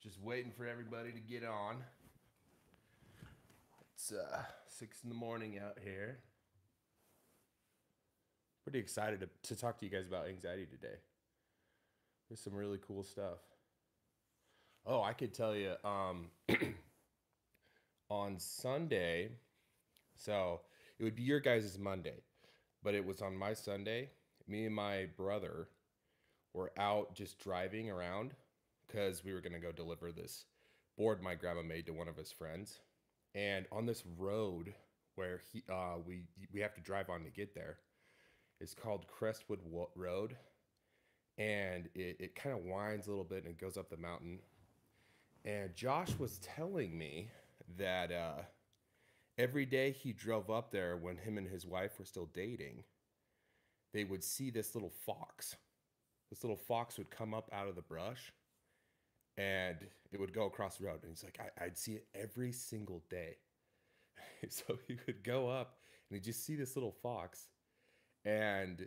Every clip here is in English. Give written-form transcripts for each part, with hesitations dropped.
Just waiting for everybody to get on. It's 6 in the morning out here. Pretty excited to talk to you guys about anxiety today. There's some really cool stuff. Oh, I could tell you on Sunday, so it would be your guys' Monday, but it was on my Sunday. Me and my brother were out just driving around because we were going to go deliver this board my grandma made to one of his friends. And on this road where we have to drive on to get there, it's called Crestwood Road, and it kind of winds a little bit and it goes up the mountain. And Josh was telling me that every day he drove up there when him and his wife were still dating, they would see this little fox. This little fox would come up out of the brush and it would go across the road. And he's like, I'd see it every single day. So he would go up and he'd just see this little fox. And,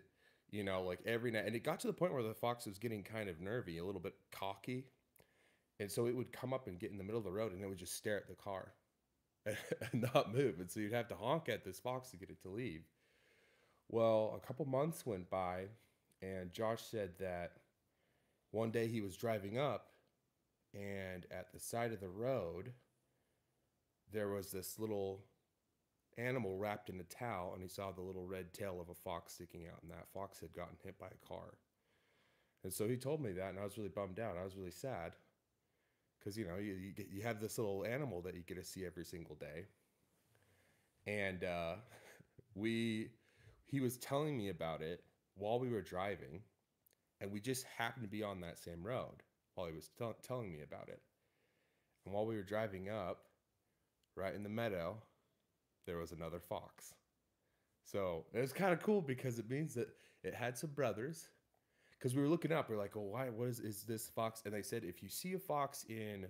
like every night. And it got to the point where the fox was getting kind of nervy, a little bit cocky. And so it would come up and get in the middle of the road and it would just stare at the car and not move. And so you'd have to honk at this fox to get it to leave. Well, a couple months went by, and Josh said that one day he was driving up, and at the side of the road, there was this little animal wrapped in a towel, and he saw the little red tail of a fox sticking out, and that fox had gotten hit by a car. And so he told me that, and I was really bummed out. I was really sad because you have this little animal that you get to see every single day, and he was telling me about it while we were driving, and we just happened to be on that same road while he was telling me about it. And while we were driving up, right in the meadow, there was another fox. So it was kind of cool because it means that it had some brothers. Because we were looking up, we're like, oh, why? What is this fox? And they said if you see a fox in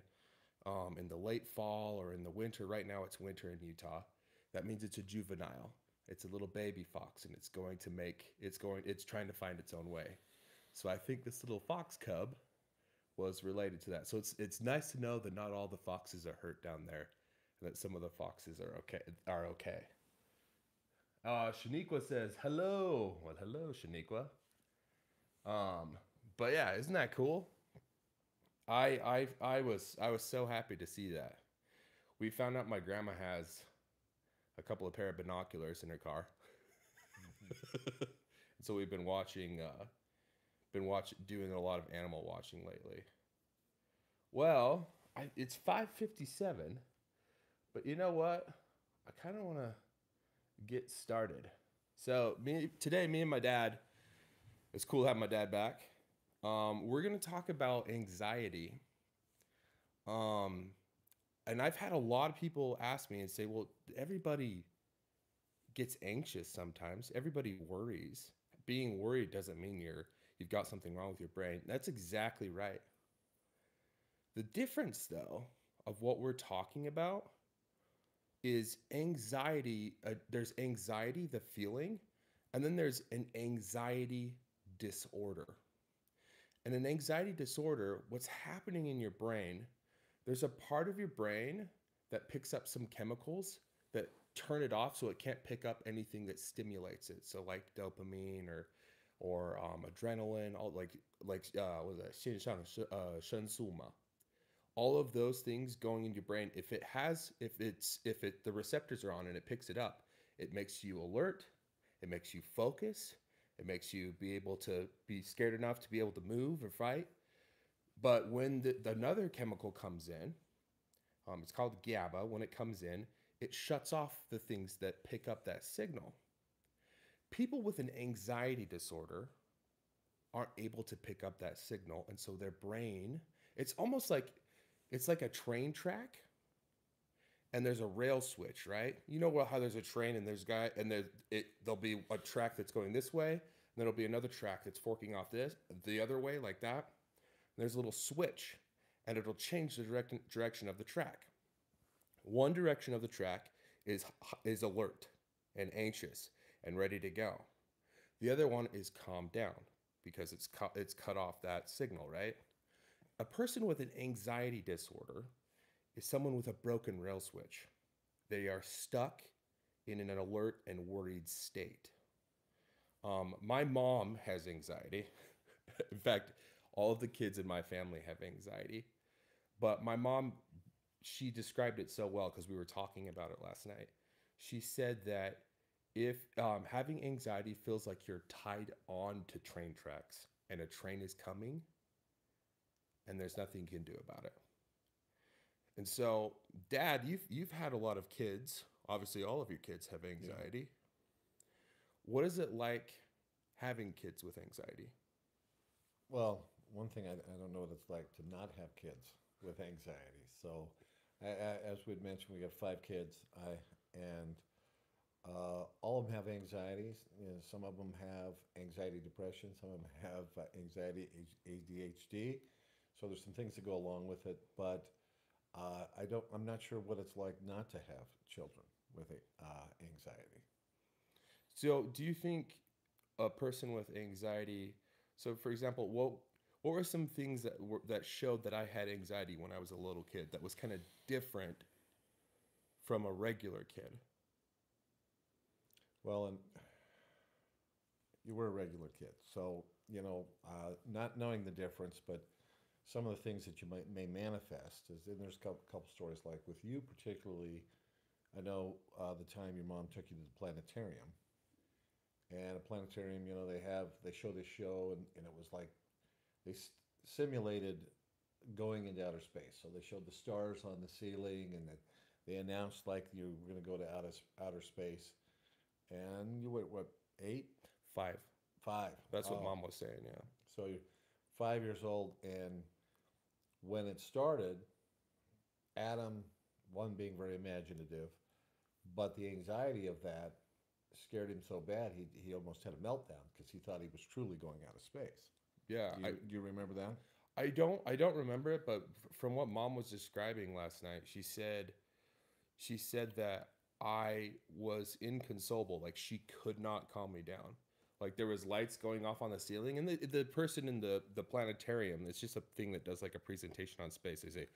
the late fall or in the winter, right now it's winter in Utah, that means it's a juvenile. It's a little baby fox, and it's trying to find its own way. So I think this little fox cub was related to that. So it's nice to know that not all the foxes are hurt down there, and that some of the foxes are okay. Shaniqua says hello. Well, hello, Shaniqua. But yeah, isn't that cool? I was so happy to see that. We found out my grandma has a couple of pair of binoculars in her car. So we've been doing a lot of animal watching lately. Well, it's 5:57, but you know what? I kind of want to get started. So me and my dad. It's cool to have my dad back. We're gonna talk about anxiety. Um, and I've had a lot of people ask me and say, "Well, everybody gets anxious sometimes. Everybody worries. Being worried doesn't mean you've got something wrong with your brain." That's exactly right. The difference, though, of what we're talking about is anxiety. There's anxiety, the feeling, and then there's an anxiety disorder. And an anxiety disorder, what's happening in your brain, there's a part of your brain that picks up some chemicals that turn it off so it can't pick up anything that stimulates it. So like dopamine or adrenaline, all what was that? 肾上腺素嘛. All of those things going in your brain, the receptors are on and it picks it up, it makes you alert, it makes you focus, it makes you be able to be scared enough to be able to move or fight. But when another chemical comes in, it's called GABA. When it comes in, it shuts off the things that pick up that signal. People with an anxiety disorder aren't able to pick up that signal, and so their brain, it's almost like it's like a train track, and there's a rail switch, right? You know how there's a train and there'll be a track that's going this way, and then there'll be another track that's forking off the other way, like that. And there's a little switch, and it'll change the direction of the track. One direction of the track is alert and anxious and ready to go. The other one is calm down because it's cut off that signal, right? A person with an anxiety disorder is someone with a broken rail switch. They are stuck in an alert and worried state. My mom has anxiety. In fact, all of the kids in my family have anxiety. But my mom, she described it so well because we were talking about it last night. She said that if having anxiety feels like you're tied on to train tracks and a train is coming and there's nothing you can do about it. And so, Dad, you've had a lot of kids. Obviously, all of your kids have anxiety. What is it like having kids with anxiety? Well, one thing I don't know what it's like to not have kids with anxiety. So, as we'd mentioned, we got five kids. And all of them have anxieties. You know, some of them have anxiety, depression. Some of them have anxiety, ADHD. So there's some things that go along with it. But I don't. I'm not sure what it's like not to have children with anxiety. So, do you think a person with anxiety? So, for example, what were some things that showed that I had anxiety when I was a little kid that was kind of different from a regular kid? Well, and you were a regular kid, so not knowing the difference, but some of the things that you may manifest is, and there's a couple stories like with you particularly. I know the time your mom took you to the planetarium, and a planetarium, they show this show, and it was like they simulated going into outer space. So they showed the stars on the ceiling, and they announced like you were going to go to outer space, and you were what, 8? Five. 5. That's what Oh, Mom was saying. Yeah. so you're 5 years old, and when it started, Adam, one being very imaginative, but the anxiety of that scared him so bad he almost had a meltdown because he thought he was truly going out of space. Yeah. Do you remember that? I don't remember it, but from what Mom was describing last night, she said that I was inconsolable. Like she could not calm me down. Like there was lights going off on the ceiling, and the person in the planetarium. It's just a thing that does like a presentation on space. They say,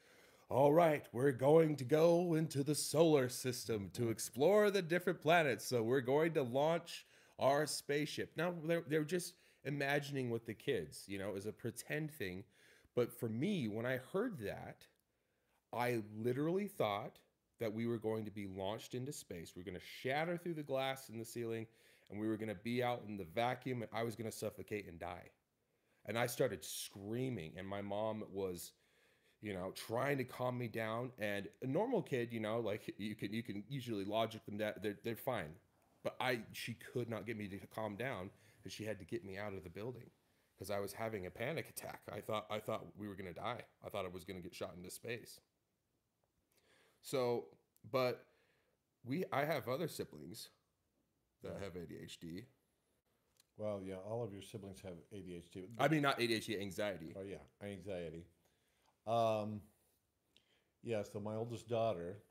"All right, we're going to go into the solar system to explore the different planets. So we're going to launch our spaceship." Now they're just imagining with the kids, as a pretend thing. But for me, when I heard that, I literally thought that we were going to be launched into space. We were going to shatter through the glass in the ceiling, and we were going to be out in the vacuum, and I was going to suffocate and die. And I started screaming, and my mom was, trying to calm me down. And a normal kid, like you can usually logic them that they're fine. But she could not get me to calm down, and she had to get me out of the building because I was having a panic attack. I thought we were gonna die. I thought I was gonna get shot into space. So, but I have other siblings that Yeah. have ADHD. Well, yeah, all of your siblings have ADHD. I mean, not ADHD, anxiety. Oh yeah, anxiety. Um, yeah, so my oldest daughter,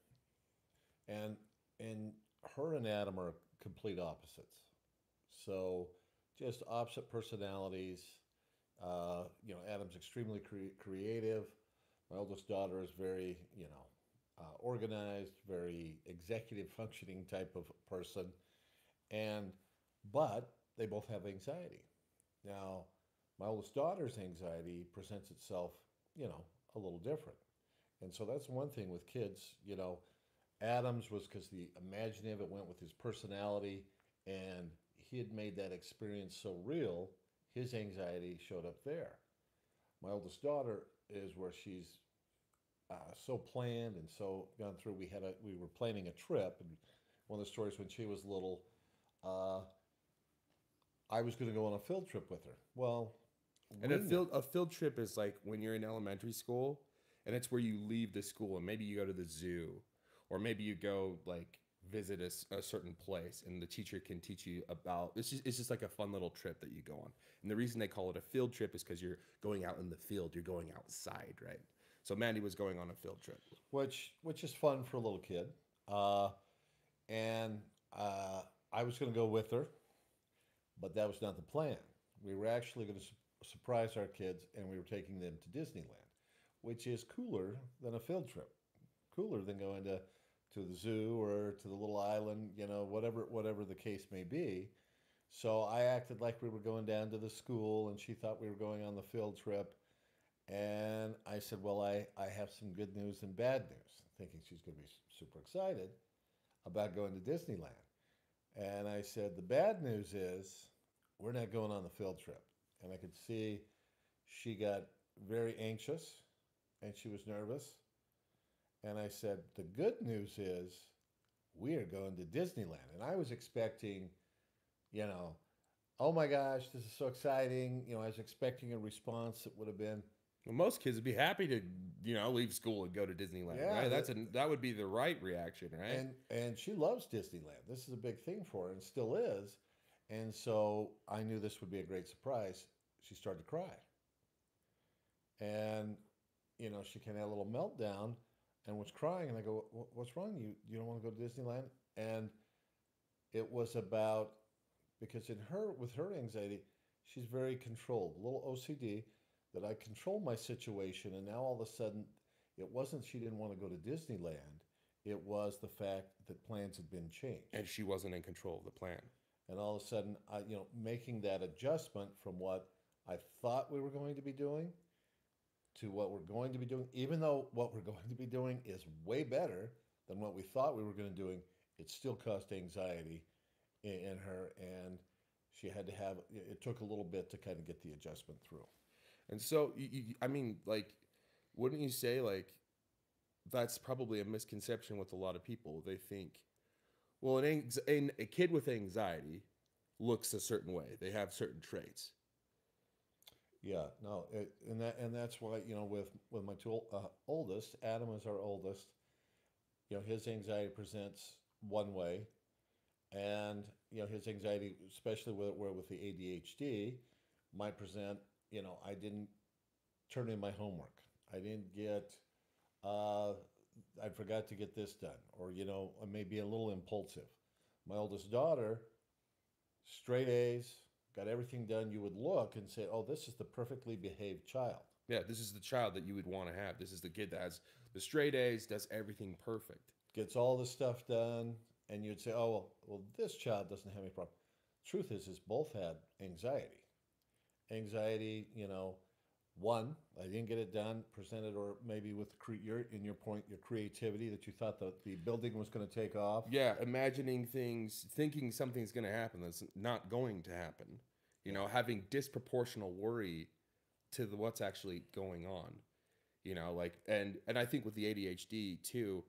and and her and Adam are complete opposites. So just opposite personalities. Adam's extremely creative. My oldest daughter is very, organized, very executive functioning type of person, and but they both have anxiety. Now, my oldest daughter's anxiety presents itself, you know, a little different. And so that's one thing with kids, Adams was because the imaginative, it went with his personality, and he had made that experience so real, his anxiety showed up there. My oldest daughter is where she's so planned and so gone through. We were planning a trip, and one of the stories when she was little, uh, I was going to go on a field trip with her. Well, And a we know. field trip is like when you're in elementary school, and it's where you leave the school and maybe you go to the zoo, or maybe you go like visit a certain place, and the teacher can teach you about. It's just like a fun little trip that you go on. And the reason they call it a field trip is because you're going out in the field, you're going outside, right? So Mandy was going on a field trip. Which is fun for a little kid. Uh, and I was going to go with her, but that was not the plan. We were actually going to surprise our kids, and we were taking them to Disneyland. which is cooler than a field trip, cooler than going to the zoo or to the little island, whatever the case may be. So I acted like we were going down to the school, and she thought we were going on the field trip. And I said, well, I have some good news and bad news, thinking she's going to be super excited about going to Disneyland. And I said, the bad news is we're not going on the field trip. And I could see she got very anxious and she was nervous. And I said, the good news is we are going to Disneyland. And I was expecting, you know, oh my gosh, this is so exciting. I was expecting a response that would have been, Well, most kids would be happy to, leave school and go to Disneyland, yeah, right? That would be the right reaction, right? and she loves Disneyland. This is a big thing for her and still is. And so I knew this would be a great surprise. She started to cry. And, she kind of had a little meltdown and was crying. And I go, what's wrong? You don't want to go to Disneyland? And it was about, because with her anxiety, she's very controlled, a little OCD, that I control my situation. And now all of a sudden, it wasn't she didn't want to go to Disneyland. It was the fact that plans had been changed. And she wasn't in control of the plan. And all of a sudden, making that adjustment from what I thought we were going to be doing to what we're going to be doing, even though what we're going to be doing is way better than what we thought we were going to be doing, it still caused anxiety in her. And she had to have, it took a little bit to kind of get the adjustment through. And so, I mean, like, wouldn't you say, like, that's probably a misconception with a lot of people? They think, well, a kid with anxiety looks a certain way. They have certain traits. Yeah, no, and that's why with my two oldest, Adam is our oldest. His anxiety presents one way, and his anxiety, especially with the ADHD, might present. I didn't turn in my homework. I didn't get. I forgot to get this done, or I may be a little impulsive. My oldest daughter, straight A's, got everything done. You would look and say, "Oh, this is the perfectly behaved child." Yeah, this is the child that you would want to have. This is the kid that has the straight A's, does everything perfect, gets all the stuff done, and you'd say, "Oh, well, this child doesn't have any problem." Truth is both had anxiety. Anxiety, one, I didn't get it done, presented, or maybe with your creativity that you thought that the building was going to take off. Yeah, imagining things, thinking something's going to happen that's not going to happen. Having disproportional worry to what's actually going on. And I think with the ADHD too,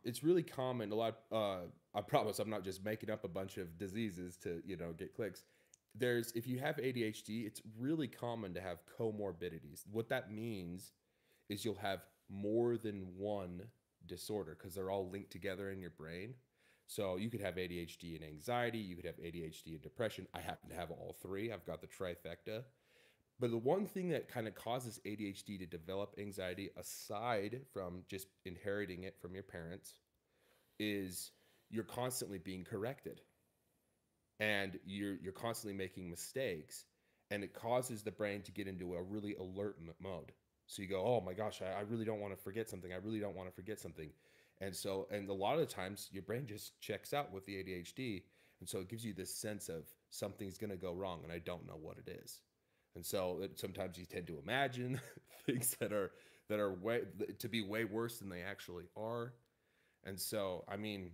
it's really common. I promise I'm not just making up a bunch of diseases to get clicks. If you have ADHD, it's really common to have comorbidities. What that means is you'll have more than one disorder because they're all linked together in your brain. So you could have ADHD and anxiety, you could have ADHD and depression. I happen to have all three. I've got the trifecta. But the one thing that kind of causes ADHD to develop anxiety, aside from just inheriting it from your parents, is you're constantly being corrected. And you're constantly making mistakes, and it causes the brain to get into a really alert mode. So you go, oh my gosh, I really don't want to forget something. I really don't want to forget something. And a lot of the times your brain just checks out with the ADHD. And so it gives you this sense of something's going to go wrong and I don't know what it is. And so sometimes you tend to imagine things that are way worse than they actually are. And so, I mean,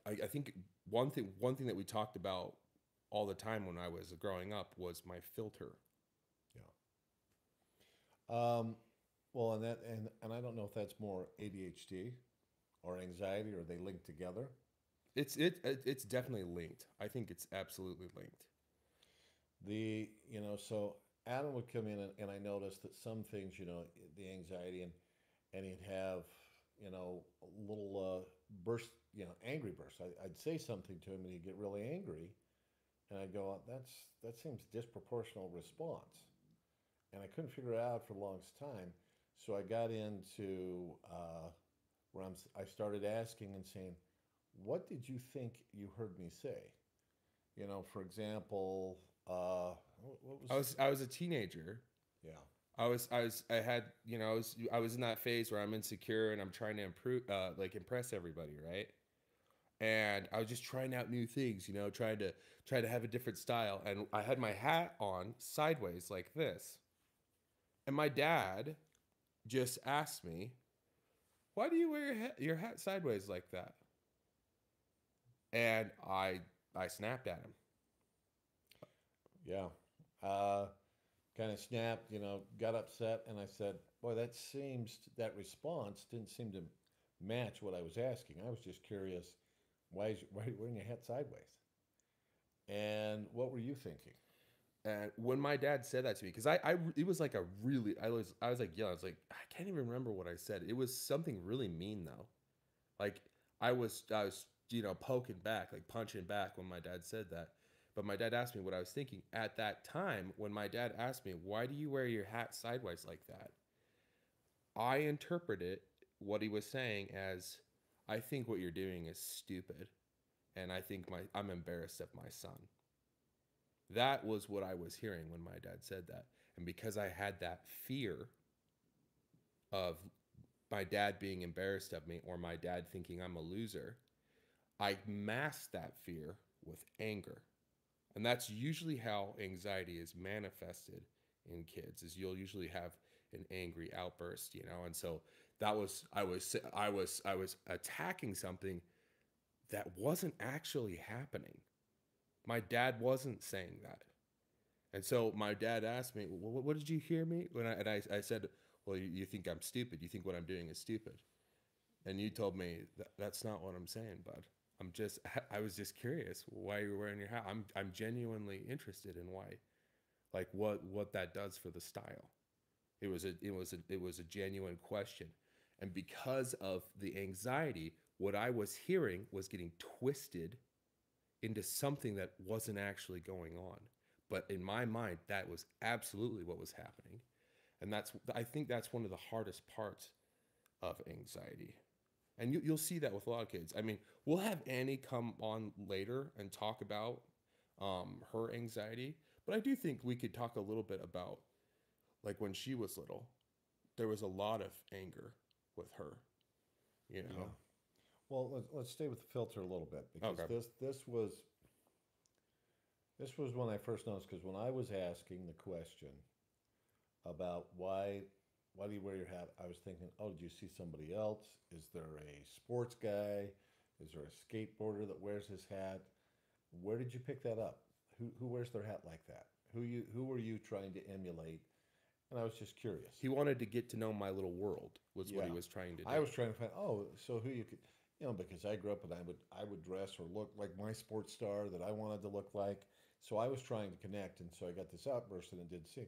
I think one thing that we talked about all the time when I was growing up was my filter. Yeah. Well, and I don't know if that's more ADHD or anxiety, or they link together. It's definitely linked. I think it's absolutely linked. So Adam would come in, and I noticed that some things, the anxiety, and he'd have, a little burst, angry burst. I'd say something to him, and he'd get really angry, and I'd go, that seems disproportional response, and I couldn't figure it out for the longest time. So I got into where I started asking and saying, "What did you think you heard me say?" For example, what was I was a teenager. Yeah. I had, you know, I was in that phase where I'm insecure and I'm trying to improve, like impress everybody, right? And I was just trying out new things, you know, try to have a different style. And I had my hat on sideways like this. And my dad just asked me, "Why do you wear your hat sideways like that?" And I snapped at him. Yeah. Kind of snapped, got upset, and I said, "Boy, that response didn't seem to match what I was asking. I was just curious, why are you wearing your hat sideways? And what were you thinking?" And when my dad said that to me, because it was like a really, I was like, yeah, I was like, I can't even remember what I said. It was something really mean though. Like I was, you know, poking back, like punching back when my dad said that. But my dad asked me what I was thinking at that time. When my dad asked me, "Why do you wear your hat sideways like that?" I interpreted what he was saying as, "I think what you're doing is stupid, and I think I'm embarrassed of my son." That was what I was hearing when my dad said that. And because I had that fear of my dad being embarrassed of me or my dad thinking I'm a loser, I masked that fear with anger. And that's usually how anxiety is manifested in kids. Is you'll usually have an angry outburst, you know. And so that was I was attacking something that wasn't actually happening. My dad wasn't saying that. And so my dad asked me, "Well, what did you hear me?" I said, "Well, you think I'm stupid. You think what I'm doing is stupid." And you told me that's not what I'm saying, bud. I was just curious why you're wearing your hat. I'm genuinely interested in why, like what that does for the style. It was a genuine question, and because of the anxiety, what I was hearing was getting twisted into something that wasn't actually going on. But in my mind, that was absolutely what was happening. And I think that's one of the hardest parts of anxiety. And you'll see that with a lot of kids. I mean, we'll have Annie come on later and talk about her anxiety. But I do think we could talk a little bit about, like, when she was little, there was a lot of anger with her, you Yeah. know? Well, let's stay with the filter a little bit because Okay. this was when I first noticed, because when I was asking the question about why do you wear your hat, I was thinking, oh, did you see somebody else? Is there a sports guy? Is there a skateboarder that wears his hat? Where did you pick that up? Who wears their hat like that? Who were you trying to emulate? And I was just curious. He wanted to get to know my little world, was what Yeah, he was trying to do. I was trying to find, oh, so who you could, because I grew up and I would dress or look like my sports star that I wanted to look like. So I was trying to connect, and so I got this outburst and I did see,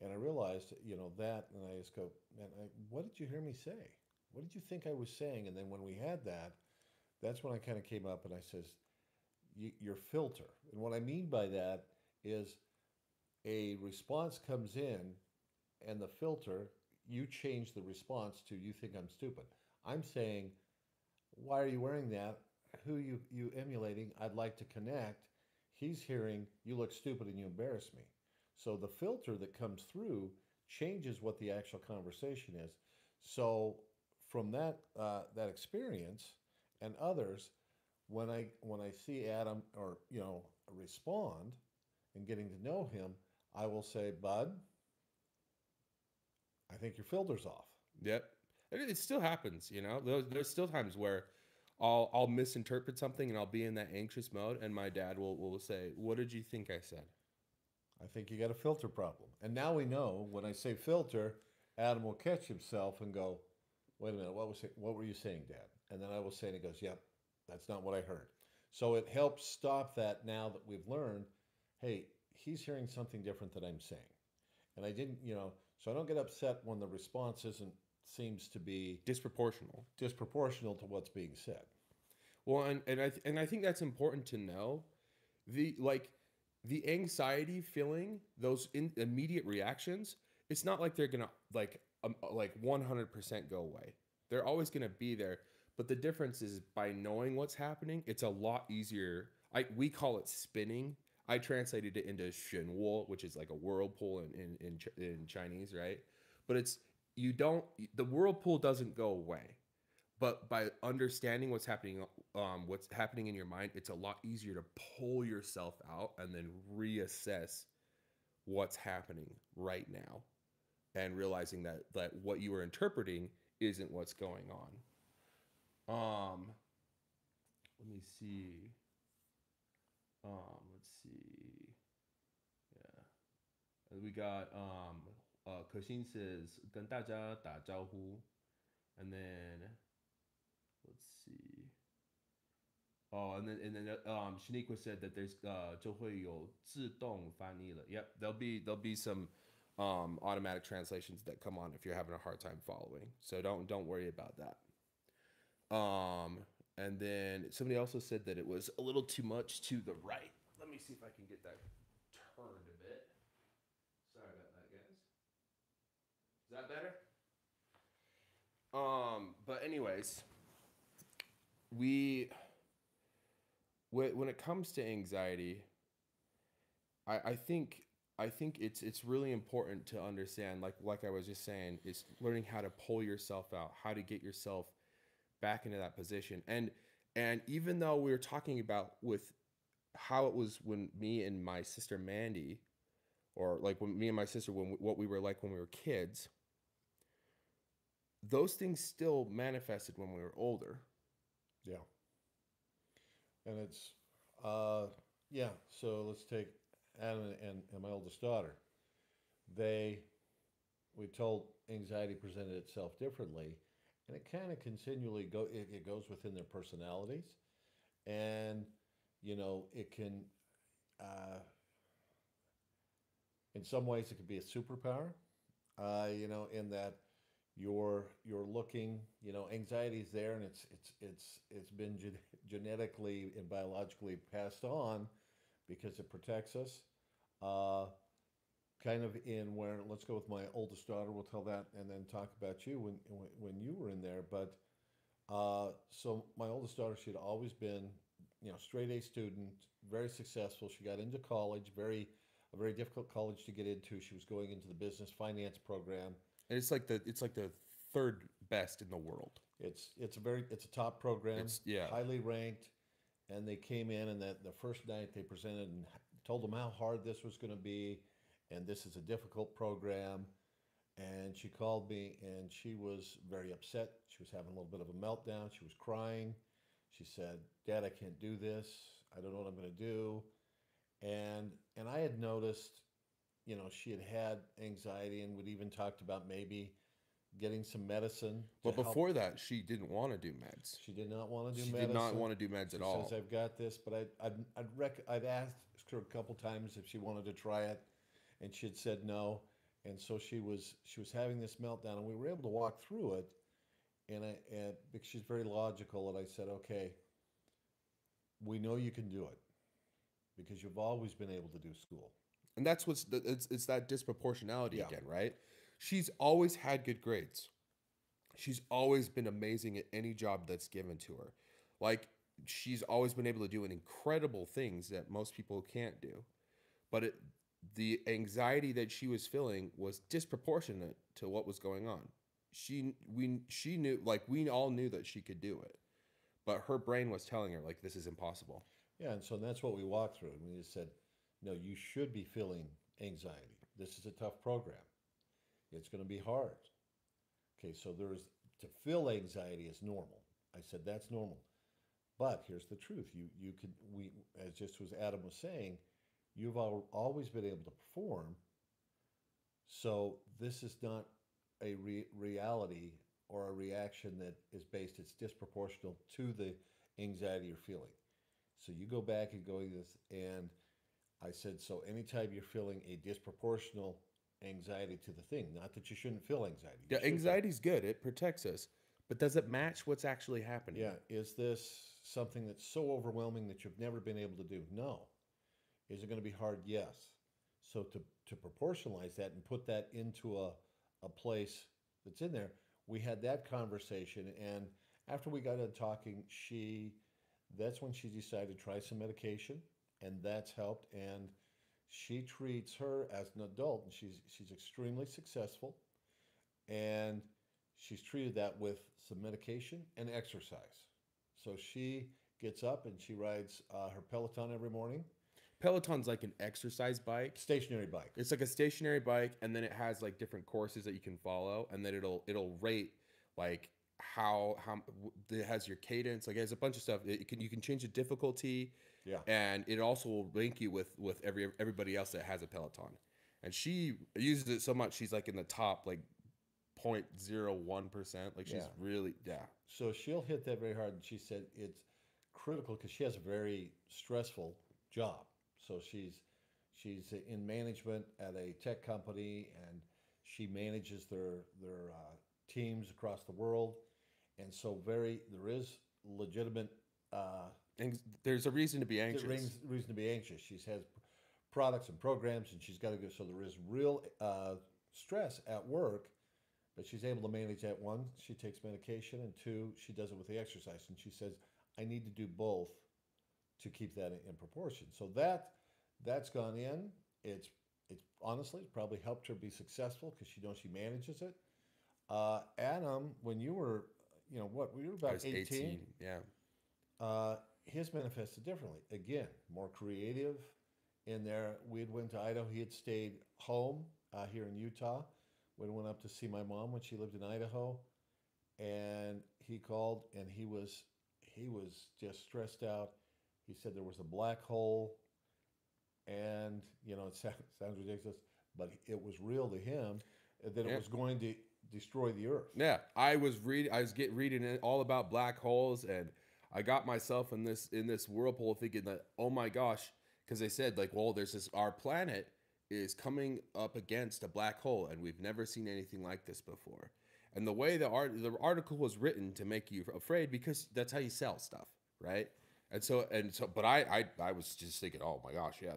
and I realized, that, and I just go, man, what did you hear me say? What did you think I was saying? And then when we had that, that's when I kind of came up and I says, your filter, and what I mean by that is a response comes in, and the filter, you change the response to "you think I'm stupid." I'm saying, "Why are you wearing that? Who you emulating? I'd like to connect." He's hearing, "You look stupid and you embarrass me." So the filter that comes through changes what the actual conversation is. So from that experience and others, when I see Adam, or respond and getting to know him, I will say, "Bud, I think your filter's off." Yep. And it still happens, you know. There's still times where I'll misinterpret something and I'll be in that anxious mode, and my dad will say, "What did you think I said?" I think you got a filter problem. And now we know, when I say filter, Adam will catch himself and go, "Wait a minute, what were you saying, Dad?" And then I will say, and he goes, "Yep, that's not what I heard." So it helps stop that now that we've learned, hey, he's hearing something different than I'm saying. And I didn't, so I don't get upset when the response isn't seems to be Disproportional. disproportional to what's being said. Well, and I think that's important to know. The like the anxiety feeling, those immediate reactions, it's not like they're gonna like 100% go away. They're always gonna be there. But the difference is, by knowing what's happening, it's a lot easier. We call it spinning. I translated it into 漩涡, which is like a whirlpool in Chinese, right? But it's you don't the whirlpool doesn't go away, but by understanding what's happening in your mind, it's a lot easier to pull yourself out and then reassess what's happening right now, and realizing that what you were interpreting isn't what's going on. Let me see. Let's see. Yeah, we got Koshin says 跟大家打招呼, and then let's see. Oh, and then Shaniqua said that there's 就会有自动翻译了. Yep, there'll be some automatic translations that come on if you're having a hard time following. So don't worry about that. And then somebody also said that it was a little too much to the right. Let me see if I can get that turned a bit. Sorry about that, guys. Is that better? But anyways, we when it comes to anxiety, I think it's really important to understand, like I was just saying, is learning how to pull yourself out, how to get yourself back into that position. And even though we were talking about with how it was when me and my sister Mandy, or like when me and my sister, what we were like when we were kids, those things still manifested when we were older. Yeah. And it's, yeah. So let's take Adam and my oldest daughter. They, we told anxiety presented itself differently, and it kind of continually it goes within their personalities, and it can, uh, in some ways, it could be a superpower. In that you're looking, anxiety is there, and it's been genetically and biologically passed on because it protects us. Uh, Kind of in where, let's go with my oldest daughter. We'll tell that, and then talk about you when you were in there. But so my oldest daughter, she'd always been, straight A student, very successful. She got into college, a very difficult college to get into. She was going into the business finance program. And it's like the third best in the world. It's a top program, It's yeah. highly ranked, and they came in, and that the first night they presented and told them how hard this was going to be, and this is a difficult program. And she called me, and she was very upset. She was having a little bit of a meltdown. She was crying. She said, "Dad, I can't do this. I don't know what I'm going to do." And I had noticed, she had had anxiety, and we'd even talked about maybe getting some medicine to But help. before that, she didn't want to do meds. She did not want to do She did not medicine. want to do meds She at all. says, "I've got this," but I'd asked her a couple times if she wanted to try it, and she had said no. And so she was having this meltdown, and we were able to walk through it. And because she's very logical, and I said, "Okay, we know you can do it because you've always been able to do school." And that's it's that disproportionality Yeah, again, right? She's always had good grades. She's always been amazing at any job that's given to her. Like, she's always been able to do an incredible things that most people can't do. But the anxiety that she was feeling was disproportionate to what was going on. She knew, like, we all knew that she could do it, but her brain was telling her like this is impossible. yeah, and so that's what we walked through. And we just said, "No, you should be feeling anxiety. This is a tough program. It's going to be hard." Okay, so to feel anxiety is normal. I said that's normal. But here's the truth. You could we as just as Adam was saying, you've always been able to perform. So this is not a reality or a reaction that is based. It's disproportional to the anxiety you're feeling. So you go back and go this, and I said, so anytime you're feeling a disproportional anxiety to the thing, not that you shouldn't feel anxiety. You Yeah, should feel. anxiety's good. It protects us. But does it match what's actually happening? Yeah, is this something that's so overwhelming that you've never been able to do? No. Is it going to be hard? Yes. So to proportionalize that and put that into a place that's in there, we had that conversation, and after we got done talking, that's when she decided to try some medication, and that's helped. And she treats her as an adult, and she's extremely successful, and she's treated that with some medication and exercise. So she gets up and she rides her Peloton every morning, Peloton's like an exercise bike. stationary bike. It's like a stationary bike, and then it has like different courses that you can follow, and then it'll rate like how it has your cadence. Like it has a bunch of stuff. You can change the difficulty, Yeah, and it also will link you with everybody else that has a Peloton. And she uses it so much, she's like in the top like 0.01%. Like she's yeah. really So she'll hit that very hard, and she said it's critical because she has a very stressful job. So she's in management at a tech company, and she manages their teams across the world, and so there is legitimate and there's a reason to be anxious. reason to be anxious. She has products and programs, and she's got to go. So there is real stress at work, but she's able to manage that. One, she takes medication, and two, she does it with the exercise. And she says, "I need to do both to keep that in proportion." So that's gone in. It's honestly probably helped her be successful because she knows she manages it. Adam, when you were, what we were I about was 18, 18. Yeah. his manifested differently. Again, more creative in there. We had went to Idaho. He had stayed home here in Utah. We went up to see my mom when she lived in Idaho, and he called and he was just stressed out. He said there was a black hole, and it sounds ridiculous, but it was real to him that it Yeah. was going to destroy the earth. Yeah, I was reading it all about black holes, and I got myself in this whirlpool thinking that, oh my gosh, because they said like, well, there's this our planet is coming up against a black hole, and we've never seen anything like this before. And the way the article was written to make you afraid, because that's how you sell stuff, right? And so, but I was just thinking, oh my gosh, yeah,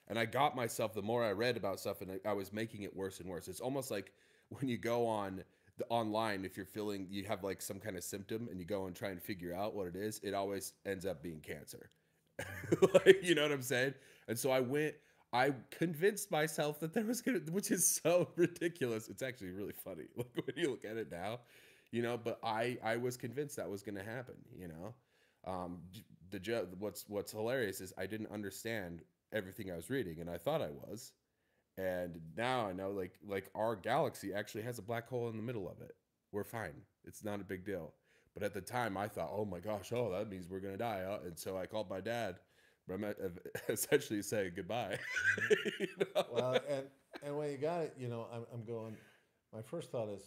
and I got myself, the more I read about stuff, and I was making it worse and worse. It's almost like when you go on the online, if you're feeling you have like some kind of symptom and you go and try and figure out what it is, it always ends up being cancer. Like, you know what I'm saying? And so I convinced myself that there was gonna, which is so ridiculous. It's actually really funny. Like when you look at it now, but I was convinced that was gonna happen, what's hilarious is I didn't understand everything I was reading, and I thought I was. And now I know, like our galaxy actually has a black hole in the middle of it. We're fine. It's not a big deal. But at the time, I thought, oh my gosh, oh, that means we're gonna die. And so I called my dad, but I'm essentially saying goodbye. you know? Well, and when you got it, I'm going. My first thought is,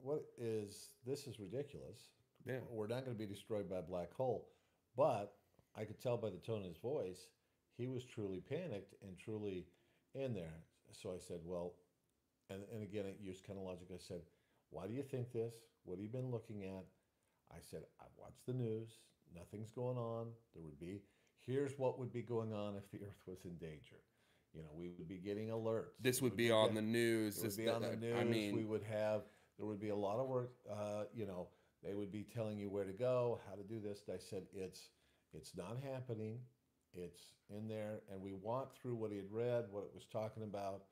what is this? Is ridiculous. Yeah. We're not going to be destroyed by a black hole. But I could tell by the tone of his voice, he was truly panicked and truly in there. So I said, well, and again, I used kind of logic. I said, why do you think this? What have you been looking at? I said, I've watched the news. Nothing's going on. Here's what would be going on if the Earth was in danger. We would be getting alerts. This would be on the news. It would be on the news. I mean, there would be a lot of work. They would be telling you where to go, how to do this. And I said, it's not happening. It's in there. And we walked through what he had read, what it was talking about,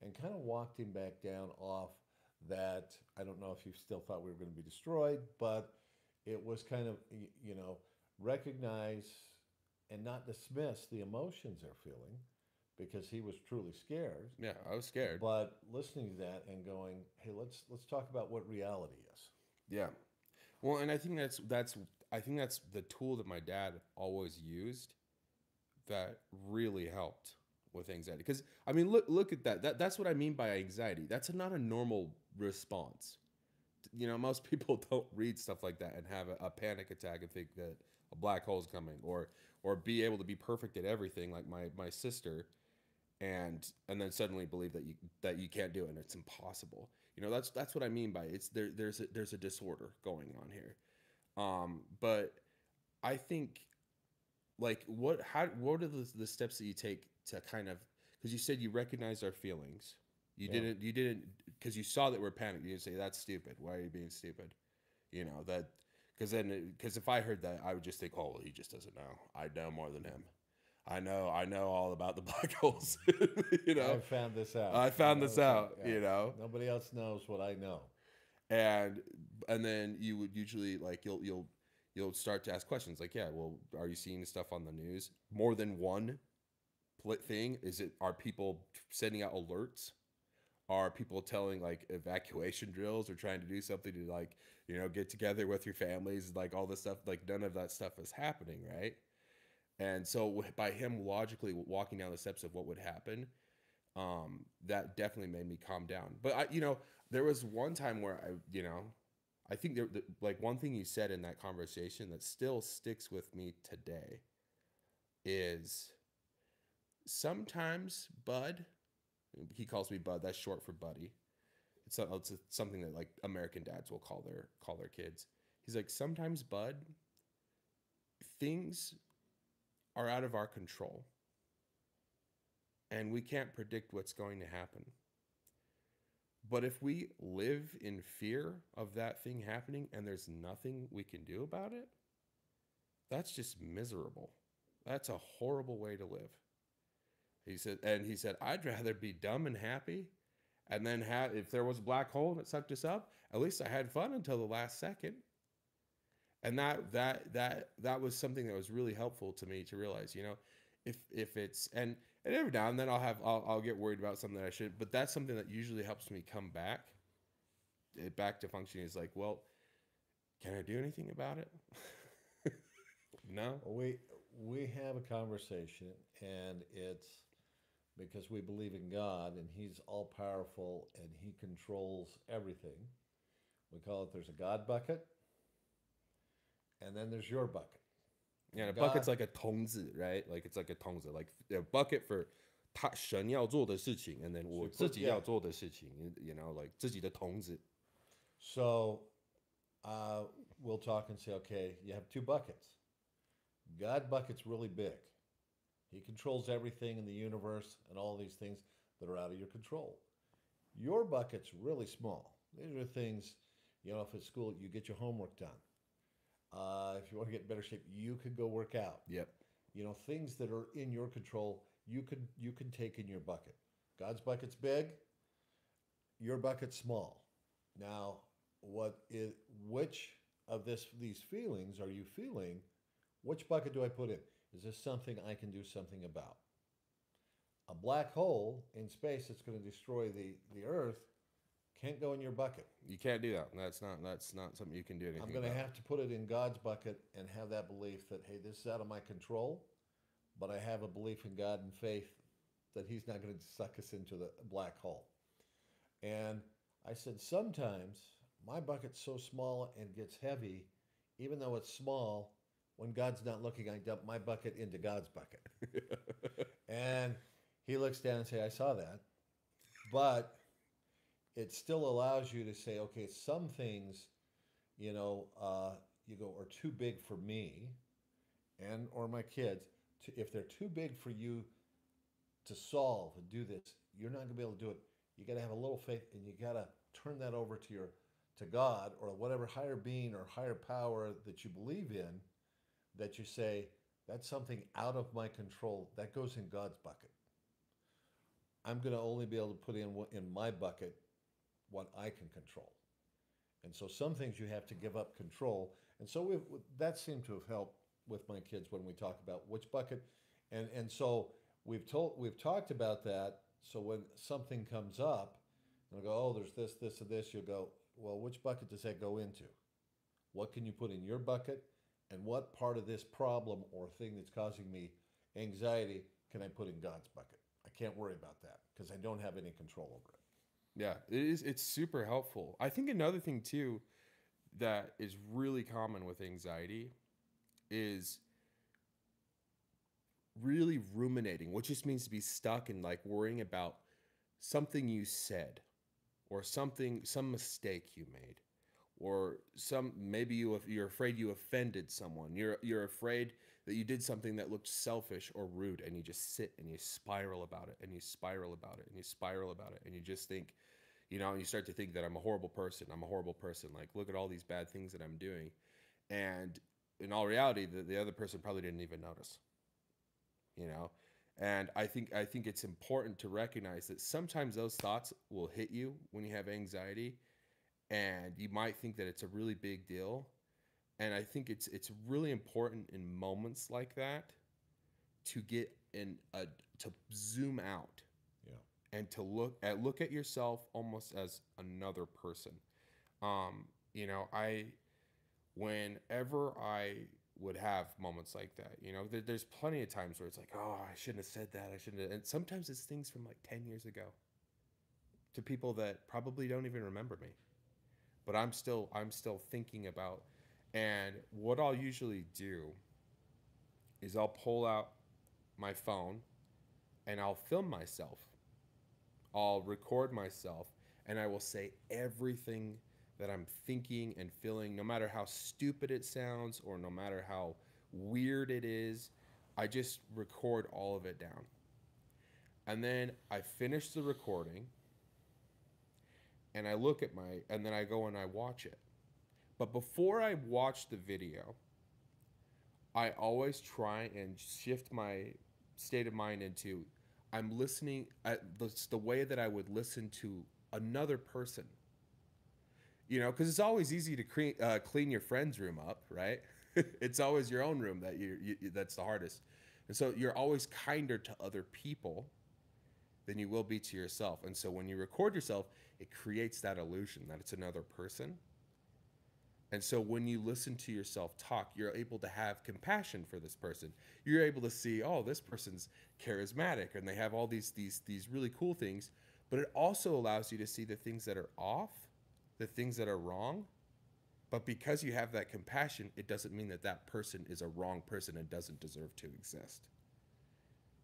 and kind of walked him back down off that. I don't know if you still thought we were going to be destroyed, but it was kind of, recognize and not dismiss the emotions they're feeling, because he was truly scared. yeah, I was scared. But listening to that and going, hey, let's talk about what reality is. Yeah. Well, and I think that's the tool that my dad always used that really helped with anxiety. Because I mean, look at that. That's what I mean by anxiety. That's not a normal response. Most people don't read stuff like that and have a panic attack and think that a black hole is coming, or be able to be perfect at everything like my sister, and then suddenly believe that you can't do it and it's impossible. That's what I mean by there's a disorder going on here. But I think, like, what are the steps that you take to kind of, because you said you recognized our feelings. You didn't because you saw that we're panicked. You didn't say that's stupid. Why are you being stupid? Because if I heard that, I would just think, oh, well, he just doesn't know. I know more than him. I know all about the black holes. you know, I've found this out. I I found know this this out. out. Yeah. You know, Nobody else knows what I know. and then you would usually like you'll start to ask questions like, yeah, well, are you seeing stuff on the news? More than one thing? Is it are people sending out alerts? Are people telling like evacuation drills or trying to do something to like get together with your families, like all this stuff? Like none of that stuff is happening, right? And so by him logically walking down the steps of what would happen, that definitely made me calm down. But there was one time where I think like one thing you said in that conversation that still sticks with me today is sometimes Bud, he calls me Bud. That's short for Buddy. It's something that like American dads will call their kids. He's like, sometimes Bud, things are out of our control, and we can't predict what's going to happen. But if we live in fear of that thing happening and there's nothing we can do about it, that's just miserable. That's a horrible way to live. He said, I'd rather be dumb and happy and then if there was a black hole and it sucked us up, at least I had fun until the last second. And that was something that was really helpful to me to realize, if it's and every now and then I'll get worried about something that I should, but that's something that usually helps me come back to functioning. Is like, well, can I do anything about it? No. We have a conversation, and it's because we believe in God, and He's all powerful, and He controls everything. We call it, there's a God bucket, and then there's your bucket. Yeah, a God, bucket's like a 筒子, right? Like it's like a 筒子, like a bucket for 神要做的事情, and then 我自己要做的事情, like 自己的筒子. So we'll talk and say, okay, you have two buckets. God bucket's really big. He controls everything in the universe and all these things that are out of your control. Your bucket's really small. These are things, if at school you get your homework done. If you want to get in better shape, you could go work out. Yep. Things that are in your control, you can take in your bucket. God's bucket's big, your bucket's small. Now, which of these feelings are you feeling? Which bucket do I put in? Is this something I can do something about? A black hole in space that's going to destroy the Earth can't go in your bucket. You can't do that. That's not something you can do anything I'm going to about. have to put it in God's bucket and have that belief that, hey, this is out of my control, but I have a belief in God and faith that He's not going to suck us into the black hole. And I said, sometimes my bucket's so small and gets heavy, even though it's small, when God's not looking, I dump my bucket into God's bucket. And He looks down and says, I saw that. But it still allows you to say, okay, some things, you go, are too big for me or my kids. If they're too big for you to solve and do this, you're not going to be able to do it. You got to have a little faith, and you got to turn that over to God or whatever higher being or higher power that you believe in, that you say, that's something out of my control. That goes in God's bucket. I'm going to only be able to put in my bucket what I can control. And so some things you have to give up control. And so that seemed to have helped with my kids when we talk about which bucket. And so we've talked about that. So when something comes up, and I go, oh, there's this, and this, you'll go, well, which bucket does that go into? What can you put in your bucket? And what part of this problem or thing that's causing me anxiety can I put in God's bucket? I can't worry about that because I don't have any control over it. Yeah, it is. It's super helpful. I think another thing too that is really common with anxiety is really ruminating, which just means to be stuck and like worrying about something you said or some mistake you made, or maybe you're afraid you offended someone. You're afraid that you did something that looked selfish or rude, and you just sit and you spiral about it, and you spiral about it, and you spiral about it, and you just think, and you start to think that I'm a horrible person. I'm a horrible person. Like, look at all these bad things that I'm doing. And in all reality, the other person probably didn't even notice. you know. And I think it's important to recognize that sometimes those thoughts will hit you when you have anxiety, and you might think that it's a really big deal. And I think it's really important in moments like that to get in a to zoom out Yeah. and to look at yourself almost as another person. You know, I whenever I would have moments like that, you know, there's plenty of times where it's like, oh, I shouldn't have said that. I shouldn't have. And sometimes it's things from like 10 years ago to people that probably don't even remember me, but I'm still thinking about. And what I'll usually do is I'll pull out my phone and I'll film myself. I'll record myself and I will say everything that I'm thinking and feeling, no matter how stupid it sounds or no matter how weird it is. I just record all of it down. And then I finish the recording and I look at and then I go and I watch it. But before I watch the video, I always try and shift my state of mind into I'm listening at the way that I would listen to another person. You know, because it's always easy to clean your friend's room up, right? It's always your own room that that's the hardest. And so you're always kinder to other people than you will be to yourself. And so when you record yourself, it creates that illusion that it's another person. And so when you listen to yourself talk, you're able to have compassion for this person. You're able to see, oh, this person's charismatic and they have all these really cool things, but it also allows you to see the things that are off, the things that are wrong. But because you have that compassion, it doesn't mean that that person is a wrong person and doesn't deserve to exist.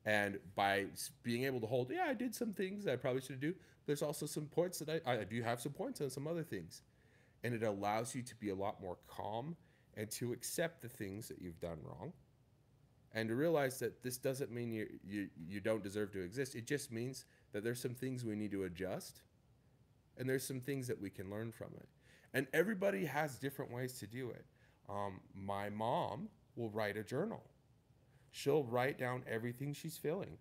And by being able to hold, yeah, I did some things that I probably should do. There's also some points that I do have some points on some other things. And it allows you to be a lot more calm and to accept the things that you've done wrong and to realize that this doesn't mean you don't deserve to exist. It just means that there's some things we need to adjust and there's some things that we can learn from it. And everybody has different ways to do it. My mom will write a journal. She'll write down everything she's feeling,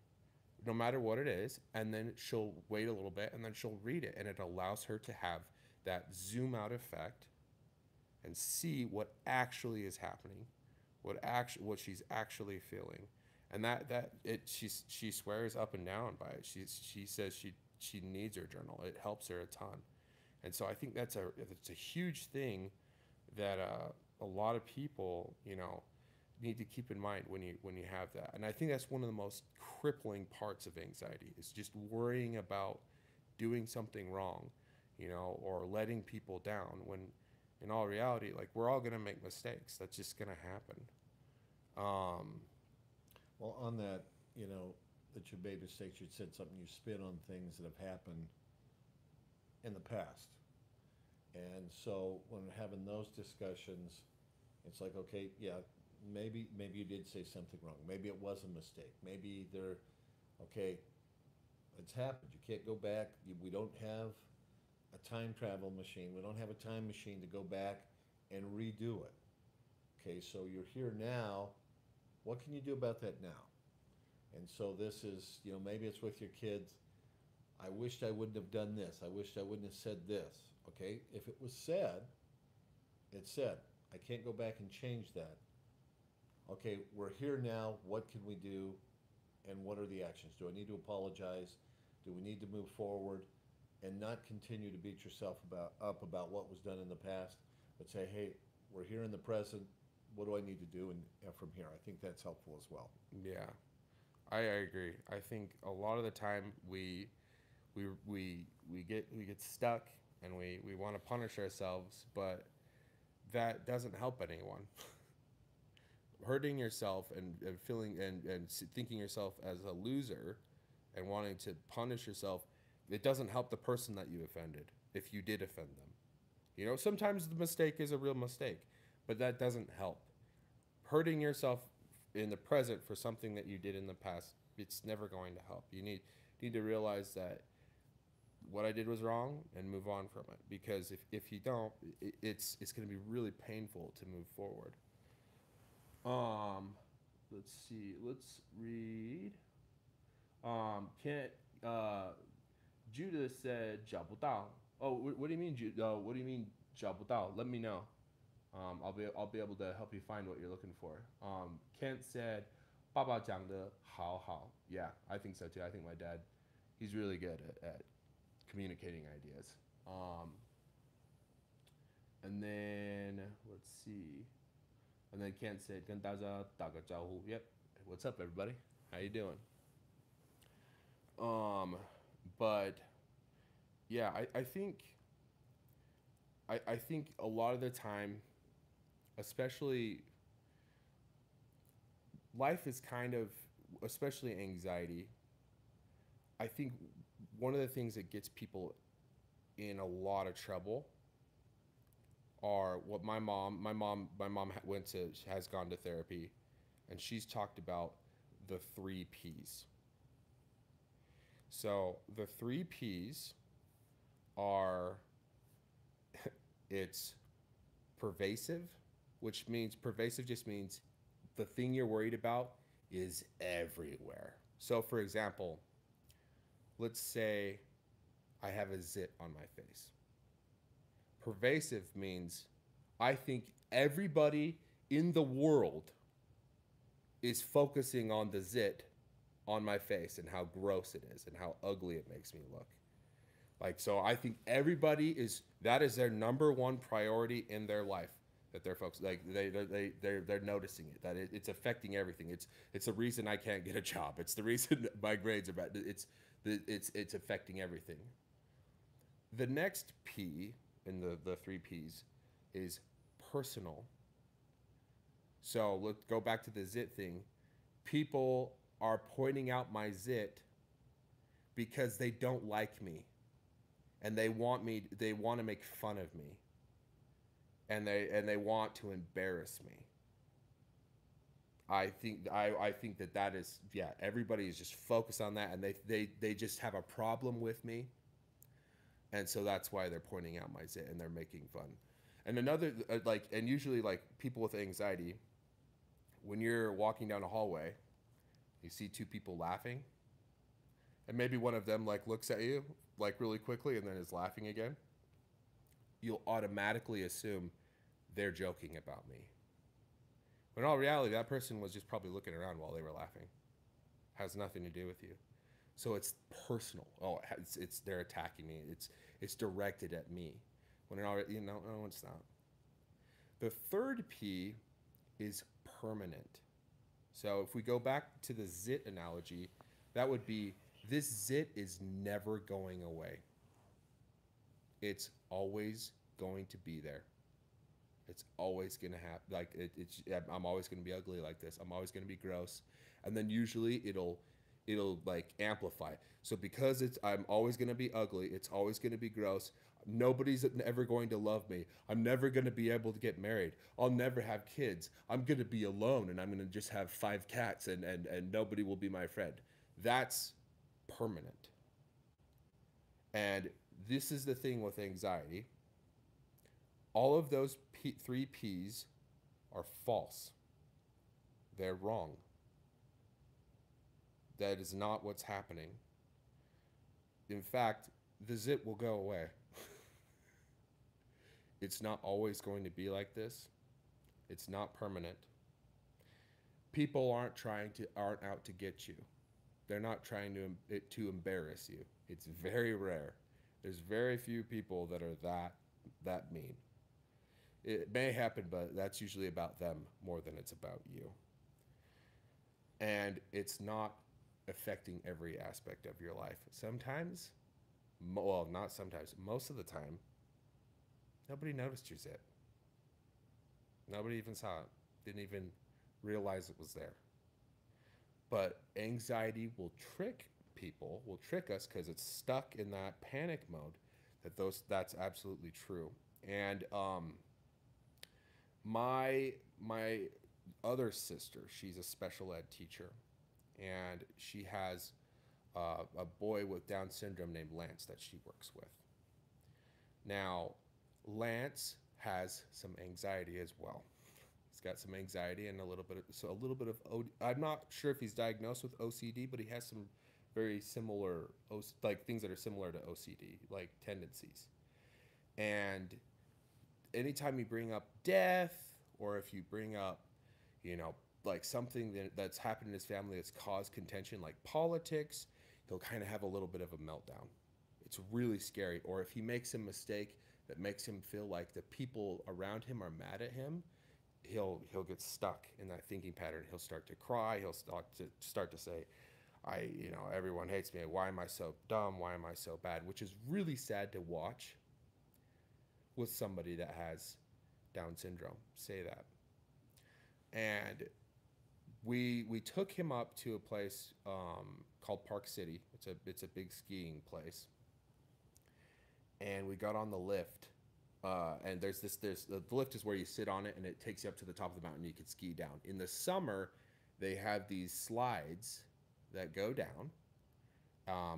no matter what it is, and then she'll wait a little bit and then she'll read it, and it allows her to have that zoom out effect and see what actually is happening, what she's actually feeling. And she swears up and down by it. She says she needs her journal. It helps her a ton. And so I think it's a huge thing that a lot of people, you know, need to keep in mind when you have that. And I think that's one of the most crippling parts of anxiety is just worrying about doing something wrong, you know, or letting people down when in all reality, like, we're all going to make mistakes. That's just going to happen. Well, on that, you know, that you made mistakes, you said something, you spit on things that have happened in the past. And so when we're having those discussions, it's like, okay, yeah, maybe you did say something wrong. Maybe it was a mistake. Maybe okay, it's happened. You can't go back. We don't have a time travel machine. We don't have a time machine to go back and redo it. Okay, so you're here now. What can you do about that now? And so this is, you know, maybe it's with your kids. I wished I wouldn't have done this. I wished I wouldn't have said this. Okay, if it was said, it's said. I can't go back and change that. Okay, we're here now. What can we do? And what are the actions? Do I need to apologize? Do we need to move forward and not continue to beat yourself about what was done in the past, but say, hey, we're here in the present. What do I need to do and from here? I think that's helpful as well. Yeah, I agree. I think a lot of the time we get stuck and we want to punish ourselves, but that doesn't help anyone. Hurting yourself and feeling and thinking yourself as a loser and wanting to punish yourself, it doesn't help the person that you offended if you did offend them. You know, sometimes the mistake is a real mistake, but that doesn't help. Hurting yourself in the present for something that you did in the past, it's never going to help. You need to realize that what I did was wrong and move on from it, because if you don't, it's going to be really painful to move forward. Um, let's see. Let's read. Can't. Judah said 找不到. Oh, what do you mean? What do you mean 找不到? Let me know. I'll be able to help you find what you're looking for. Kent said 爸爸讲的好好. Yeah, I think so too. I think my dad, he's really good at communicating ideas. And then let's see. And then Kent said 跟大家打个招呼. Yep. What's up, everybody? How you doing? But yeah, I think I think a lot of the time, especially life is kind of, especially anxiety. I think one of the things that gets people in a lot of trouble are what has gone to therapy, and she's talked about the 3 Ps. So the 3 Ps are it's pervasive, which means pervasive just means the thing you're worried about is everywhere. So for example, let's say I have a zit on my face. Pervasive means I think everybody in the world is focusing on the zit on my face and how gross it is and how ugly it makes me look. Like, so I think that is their number one priority in their life, that they're focused, like they're noticing it, that it's affecting everything. It's the reason I can't get a job. It's the reason my grades are bad. It's affecting everything. The next P in the 3 Ps is personal. So let's go back to the zit thing. People are pointing out my zit because they don't like me, and they want to make fun of me, and they want to embarrass me. I think that is, yeah, everybody is just focused on that, and they just have a problem with me, and so that's why they're pointing out my zit and they're making fun. And another and usually like people with anxiety, when you're walking down a hallway, you see 2 people laughing, and maybe one of them like looks at you like really quickly and then is laughing again, you'll automatically assume they're joking about me. When in all reality, that person was just probably looking around while they were laughing. Has nothing to do with you. So it's personal. Oh, it's they're attacking me. It's directed at me. When in all, no, it's not. The third P is permanent. So if we go back to the zit analogy, that would be, this zit is never going away. It's always going to be there. It's always gonna happen. Like I'm always gonna be ugly like this. I'm always gonna be gross, and then usually it'll like amplify. So because I'm always gonna be ugly. It's always gonna be gross. Nobody's ever going to love me. I'm never gonna be able to get married. I'll never have kids. I'm gonna be alone, and I'm gonna just have 5 cats, and nobody will be my friend. That's permanent. And this is the thing with anxiety. All of those 3 Ps are false. They're wrong. That is not what's happening. In fact, the zit will go away. It's not always going to be like this. It's not permanent. People aren't out to get you. They're not trying to embarrass you. It's very rare. There's very few people that are that mean. It may happen, but that's usually about them more than it's about you. And it's not affecting every aspect of your life. Sometimes, well, not sometimes, most of the time, nobody noticed your zit. Nobody even saw it. Didn't even realize it was there. But anxiety will trick people, will trick us because it's stuck in that panic mode. That's absolutely true. And my other sister, she's a special ed teacher, and she has a boy with Down syndrome named Lance that she works with. Now, Lance has some anxiety as well. He's got some anxiety and a little bit of, so a little bit of I'm not sure if he's diagnosed with OCD, but he has some very similar like things that are similar to OCD, like tendencies. And anytime you bring up death, or if you bring up, you know, like something that's happened in his family that's caused contention, like politics, he'll kind of have a little bit of a meltdown. It's really scary. Or if he makes a mistake that makes him feel like the people around him are mad at him, he'll get stuck in that thinking pattern. He'll start to cry. He'll start to say, everyone hates me. Why am I so dumb? Why am I so bad? Which is really sad to watch with somebody that has Down syndrome say that. And we took him up to a place called Park City. It's a big skiing place, and we got on the lift. And there's the lift is where you sit on it, and it takes you up to the top of the mountain. You can ski down. In the summer, they have these slides that go down,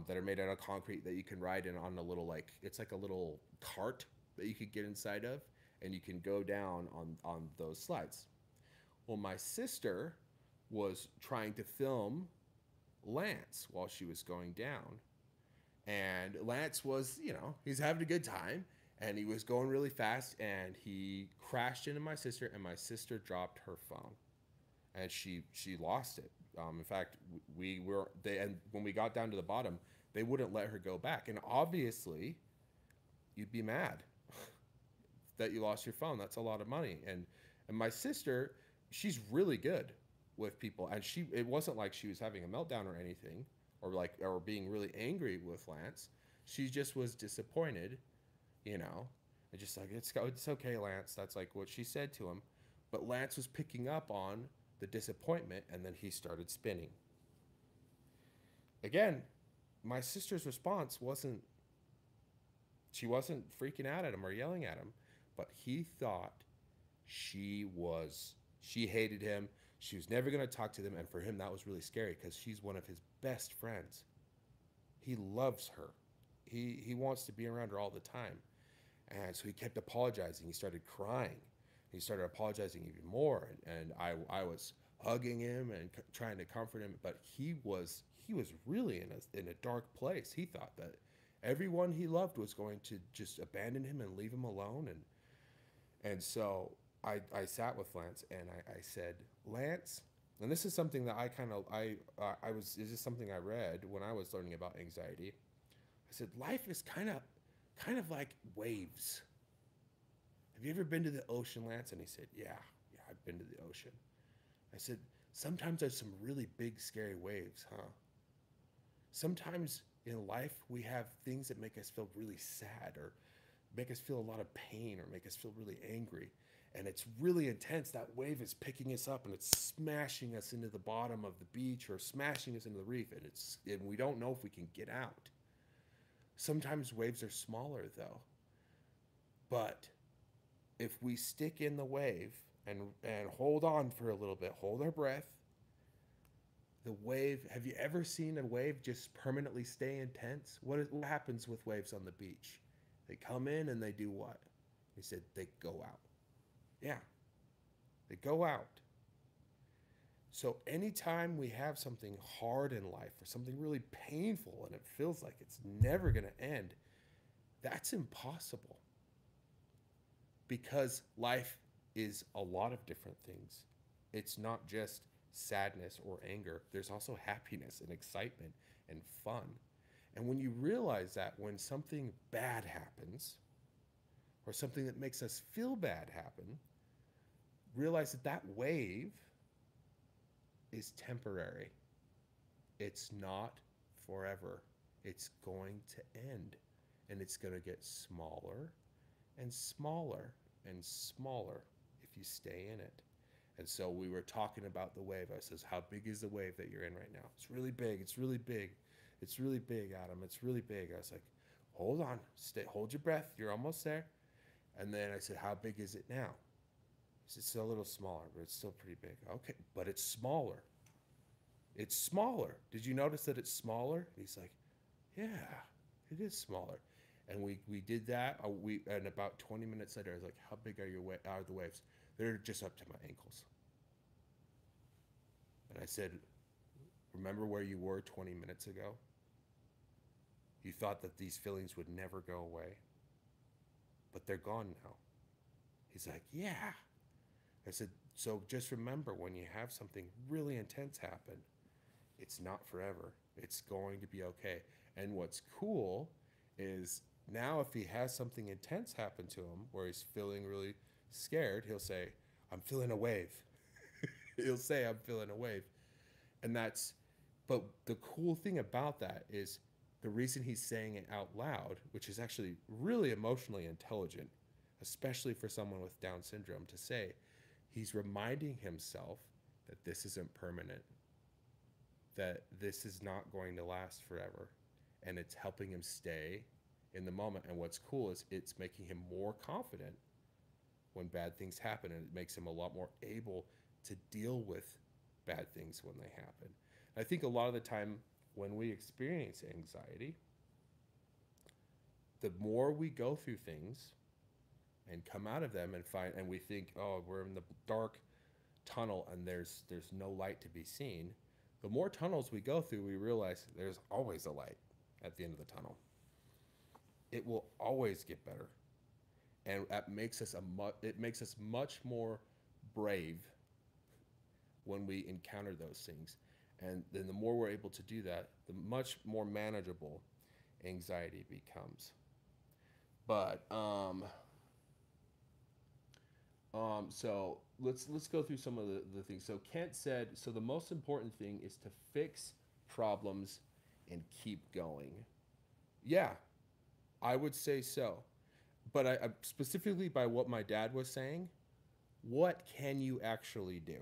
that are made out of concrete that you can ride in on a little, like, it's like a little cart that you could get inside of, and you can go down on those slides. Well, my sister was trying to film Lance while she was going down. And Lance was, he's having a good time, and he was going really fast, and he crashed into my sister, and my sister dropped her phone, and she lost it. In fact, and when we got down to the bottom, they wouldn't let her go back. And obviously, you'd be mad that you lost your phone. That's a lot of money. And my sister, she's really good with people, and it wasn't like she was having a meltdown or anything, or being really angry with Lance. She just was disappointed, and just like, it's okay, Lance. That's like what she said to him. But Lance was picking up on the disappointment, and then he started spinning. Again, my sister's response she wasn't freaking out at him or yelling at him, but he thought she hated him. She was never going to talk to them, and for him that was really scary because she's one of his best friends. He loves her. He wants to be around her all the time. And so he kept apologizing. He started crying. He started apologizing even more, and I was hugging him and trying to comfort him, but he was really in a dark place. He thought that everyone he loved was going to just abandon him and leave him alone, and so I sat with Lance, and I said, Lance, and this is something that this is something I read when I was learning about anxiety. I said, life is kind of like waves. Have you ever been to the ocean, Lance? And he said, yeah, I've been to the ocean. I said, sometimes there's some really big, scary waves, huh? Sometimes in life we have things that make us feel really sad, or make us feel a lot of pain, or make us feel really angry. And it's really intense. That wave is picking us up, and it's smashing us into the bottom of the beach, or smashing us into the reef, and we don't know if we can get out. Sometimes waves are smaller, though. But if we stick in the wave and hold on for a little bit, hold our breath, the wave, have you ever seen a wave just permanently stay intense? What happens with waves on the beach? They come in and they do what? He said they go out. Yeah, they go out. So anytime we have something hard in life, or something really painful, and it feels like it's never going to end, that's impossible. Because life is a lot of different things. It's not just sadness or anger. There's also happiness and excitement and fun. And when you realize that when something bad happens, or something that makes us feel bad happen, realize that wave is temporary. It's not forever. It's going to end, and it's going to get smaller and smaller and smaller if you stay in it. And so we were talking about the wave. I says, how big is the wave that you're in right now? It's really big. It's really big. It's really big, Adam. It's really big. I was like, hold on. Hold your breath. You're almost there. And then I said, how big is it now? He said, it's still a little smaller, but it's still pretty big. Okay, but it's smaller. It's smaller. Did you notice that it's smaller? And he's like, yeah, it is smaller. And we did that. And about 20 minutes later, I was like, how big are the waves? They're just up to my ankles. And I said, remember where you were 20 minutes ago? You thought that these feelings would never go away, but they're gone now. He's like, yeah. I said, so just remember when you have something really intense happen, it's not forever. It's going to be okay. And what's cool is now if he has something intense happen to him where he's feeling really scared, he'll say, I'm feeling a wave. He'll say, I'm feeling a wave. And that's, but the cool thing about that is the reason he's saying it out loud, which is actually really emotionally intelligent, especially for someone with Down syndrome to say, he's reminding himself that this isn't permanent, that this is not going to last forever. And it's helping him stay in the moment. And what's cool is it's making him more confident when bad things happen, and it makes him a lot more able to deal with bad things when they happen. I think a lot of the time when we experience anxiety, the more we go through things and come out of them and find, and we think, oh, we're in the dark tunnel and there's no light to be seen. The more tunnels we go through, we realize there's always a light at the end of the tunnel. It will always get better, and that makes us it makes us much more brave when we encounter those things. And then the more we're able to do that, the much more manageable anxiety becomes. But so let's go through some of the things. So Kent said, so the most important thing is to fix problems and keep going. Yeah, I would say so. But I specifically by what my dad was saying, what can you actually do?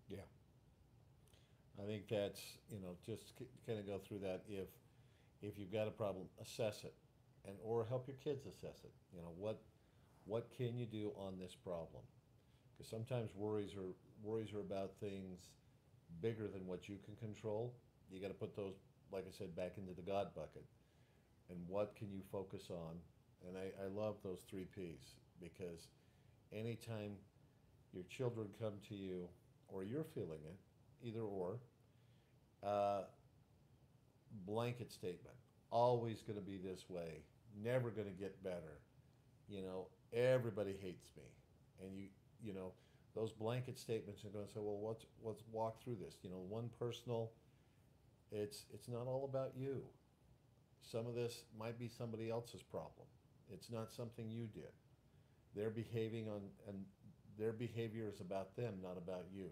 Yeah. I think that's, just kind of go through that. If you've got a problem, assess it, and or help your kids assess it. What can you do on this problem? Because sometimes worries are about things bigger than what you can control. You got to put those, like I said, back into the God bucket. And what can you focus on? And I love those three P's, because anytime your children come to you or you're feeling it, either or, uh, blanket statement, always going to be this way, never going to get better, everybody hates me. And those blanket statements are going to say, well, let's walk through this. One personal, it's not all about you. Some of this might be somebody else's problem. It's not something you did. They're behaving and their behavior is about them, not about you.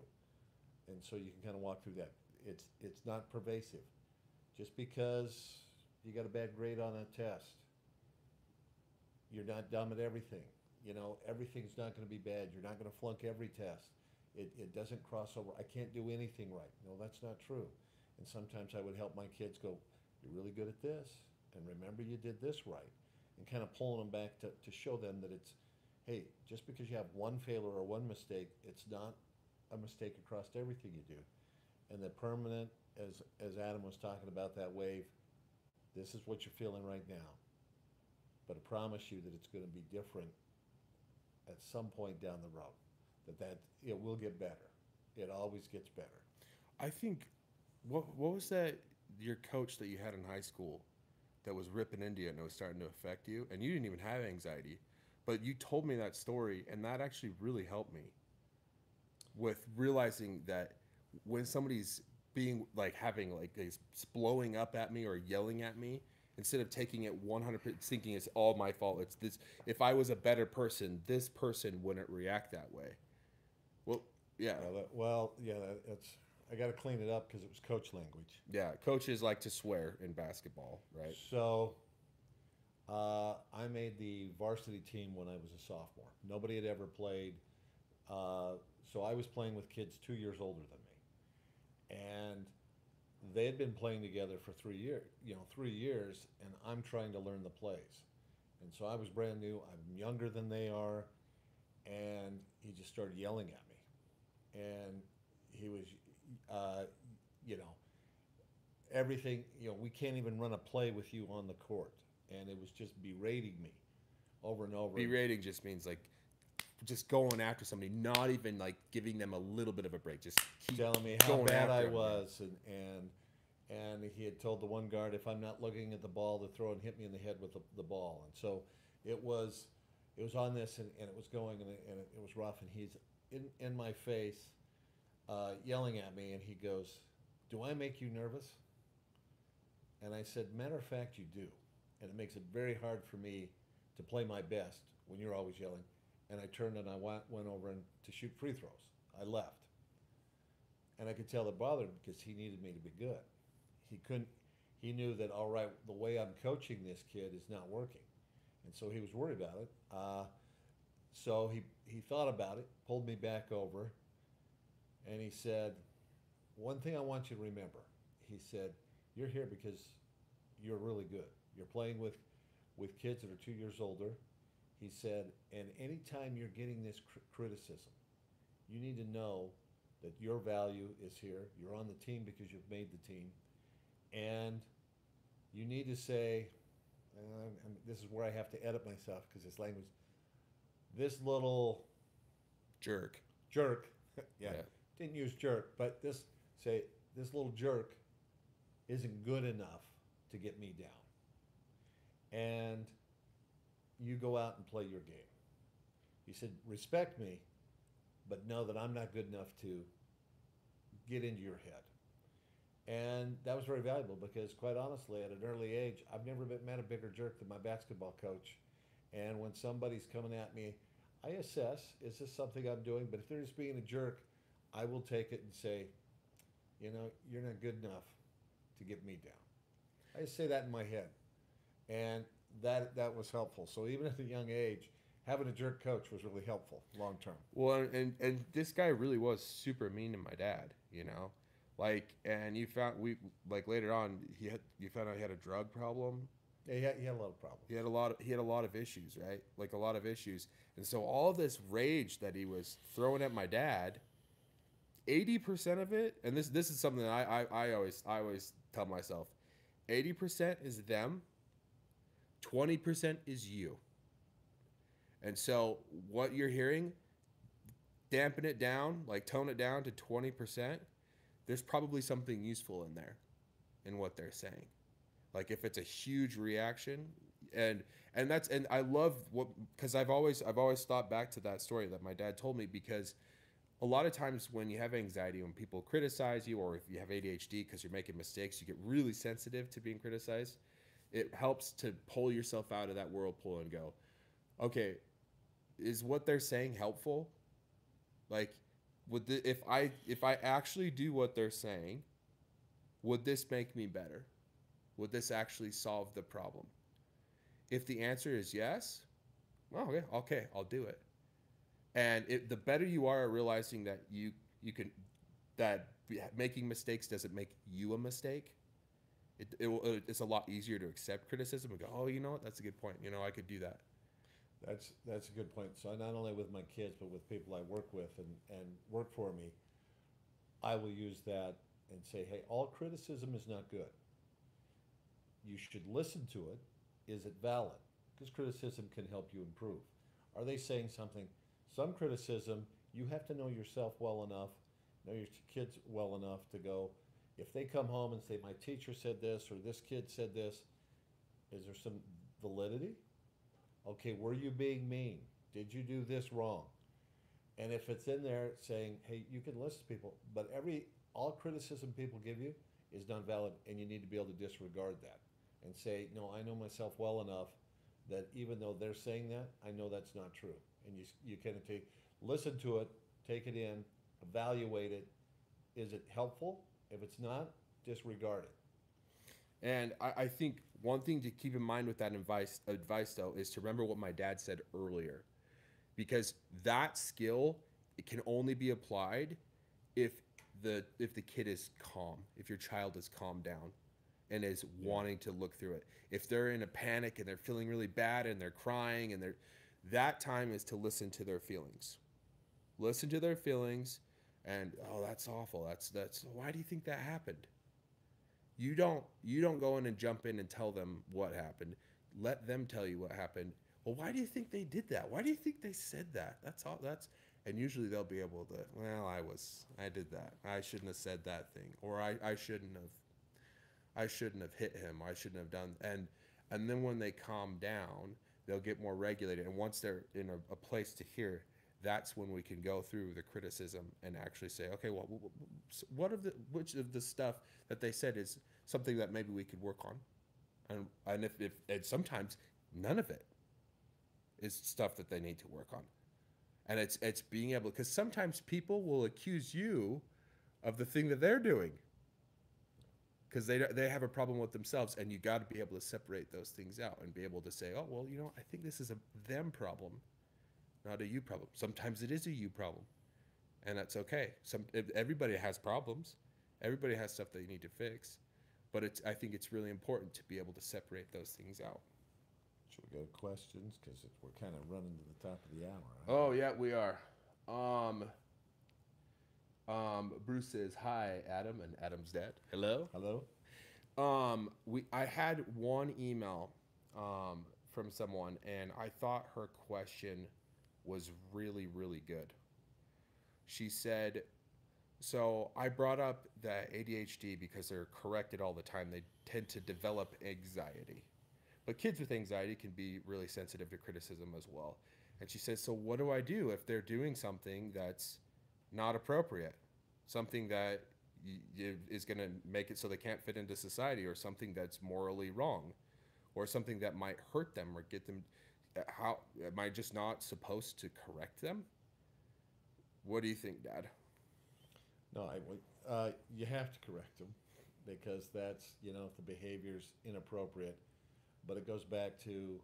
And so you can kind of walk through that. It's not pervasive. Just because you got a bad grade on a test, you're not dumb at everything. Everything's not going to be bad. You're not going to flunk every test. It doesn't cross over. I can't do anything right. No, that's not true. And sometimes I would help my kids go, you're really good at this, and remember you did this right. And kind of pulling them back to show them that it's, hey, just because you have one failure or one mistake, it's not a mistake across everything you do. And the permanent, as Adam was talking about that wave, this is what you're feeling right now. But I promise you that it's going to be different at some point down the road. That it will get better. It always gets better. I think, what was that, your coach that you had in high school that was ripping into you and it was starting to affect you? And you didn't even have anxiety, but you told me that story, and that actually really helped me with realizing that when somebody's being like having like this blowing up at me or yelling at me, instead of taking it 100% thinking it's all my fault, it's this, if I was a better person, this person wouldn't react that way. Well, yeah. That's, I got to clean it up because it was coach language. Yeah, coaches like to swear in basketball, right? So I made the varsity team when I was a sophomore. Nobody had ever played. So I was playing with kids 2 years older than me. And they had been playing together for 3 years, 3 years, and I'm trying to learn the plays. And so I was brand new. I'm younger than they are. And he just started yelling at me. And he was, everything, we can't even run a play with you on the court. And it was just berating me over and over. Berating just means like just going after somebody, not even like giving them a little bit of a break. Just keep telling me how going bad after I them. was, and he had told the one guard, if I'm not looking at the ball, to throw and hit me in the head with the ball. And so it was on this, and it was going, and it was rough. And he's in my face, yelling at me, and he goes, "Do I make you nervous?" And I said, "Matter of fact, you do, and it makes it very hard for me to play my best when you're always yelling." And I turned and I went over and to shoot free throws. I left, and I could tell it bothered him because he needed me to be good. He couldn't. He knew that, all right, the way I'm coaching this kid is not working, and so he was worried about it. So he thought about it, pulled me back over, and he said, "One thing I want you to remember." He said, "You're here because you're really good. You're playing with kids that are 2 years older." He said, "And anytime you're getting this criticism, you need to know that your value is here. You're on the team because you've made the team. And you need to say," and this is where I have to edit myself because this language, this little Jerk. jerk, yeah, Yeah. didn't use jerk, but this little jerk isn't good enough to get me down. And you go out and play your game. He said, "Respect me, but know that I'm not good enough to get into your head." And that was very valuable because, quite honestly, at an early age, I've never met a bigger jerk than my basketball coach. And when somebody's coming at me, I assess, is this something I'm doing? But if they're just being a jerk, I will take it and say, "You're not good enough to get me down." I just say that in my head. And that was helpful. So even at a young age, having a jerk coach was really helpful long term. Well, and this guy really was super mean to my dad, you know, like, and later on you found out he had a drug problem. Yeah, he had a lot of problems. He had a lot of issues, right? Like a lot of issues, and so all this rage that he was throwing at my dad, 80% of it, and this is something that I always tell myself, 80% is them, 20% is you. And so what you're hearing, dampen it down, like tone it down to 20%. There's probably something useful in there in what they're saying. Like if it's a huge reaction, and I love what, because I've always thought back to that story that my dad told me, because a lot of times when you have anxiety, when people criticize you, or if you have ADHD because you're making mistakes, you get really sensitive to being criticized. It helps to pull yourself out of that whirlpool and go, okay, is what they're saying helpful? Like, if I actually do what they're saying, would this make me better? Would this actually solve the problem? If the answer is yes, well, okay, I'll do it. And the better you are at realizing that you can, that making mistakes doesn't make you a mistake, it's a lot easier to accept criticism and go, oh, you know what, that's a good point. I could do that. That's a good point. So not only with my kids, but with people I work with and work for me, I will use that and say, hey, all criticism is not good. You should listen to it. Is it valid? Because criticism can help you improve. Are they saying something? Some criticism, you have to know yourself well enough, know your kids well enough to go, if they come home and say, my teacher said this, or this kid said this, is there some validity? Okay, were you being mean? Did you do this wrong? And if it's in there saying, hey, you can listen to people, but all criticism people give you is not valid, and you need to be able to disregard that and say, no, I know myself well enough that even though they're saying that, I know that's not true. And you kind of listen to it, take it in, evaluate it. Is it helpful? If it's not, disregard it. And I think one thing to keep in mind with that advice though is to remember what my dad said earlier, because that skill, it can only be applied if the kid is calm, if your child is calmed down and is wanting to look through it. If they're in a panic and they're feeling really bad and they're crying and that time is to listen to their feelings. Listen to their feelings and, oh, that's awful. That's why do you think that happened? You don't go in and jump in and tell them what happened. Let them tell you what happened. Well, why do you think they did that? Why do you think they said that? That's all. And usually they'll be able to. Well, I did that. I shouldn't have said that thing, or I shouldn't have hit him. I shouldn't have done. And then when they calm down, they'll get more regulated. And once they're in a place to hear, that's when we can go through the criticism and actually say, okay, well, which of the stuff that they said is something that maybe we could work on, and if and sometimes none of it is stuff that they need to work on, and it's being able, because sometimes people will accuse you of the thing that they're doing because they have a problem with themselves, and you got to be able to separate those things out and be able to say, oh, well, I think this is a them problem, not a you problem. Sometimes it is a you problem, and that's okay. Everybody has problems, everybody has stuff they need to fix, but I think it's really important to be able to separate those things out. Should we go to questions? Because we're kind of running to the top of the hour. Right? Oh yeah, we are. Bruce says hi, Adam, and Adam's dad. Hello. Hello. I had one email from someone, and I thought her question was really, really good. She said, so I brought up the ADHD because they're corrected all the time. They tend to develop anxiety. But kids with anxiety can be really sensitive to criticism as well. And she says, so what do I do if they're doing something that's not appropriate? Something that is going to make it so they can't fit into society, or something that's morally wrong, or something that might hurt them or get them. How am I just not supposed to correct them? What do you think, Dad? No, you have to correct them, because that's, if the behavior's inappropriate. But it goes back to,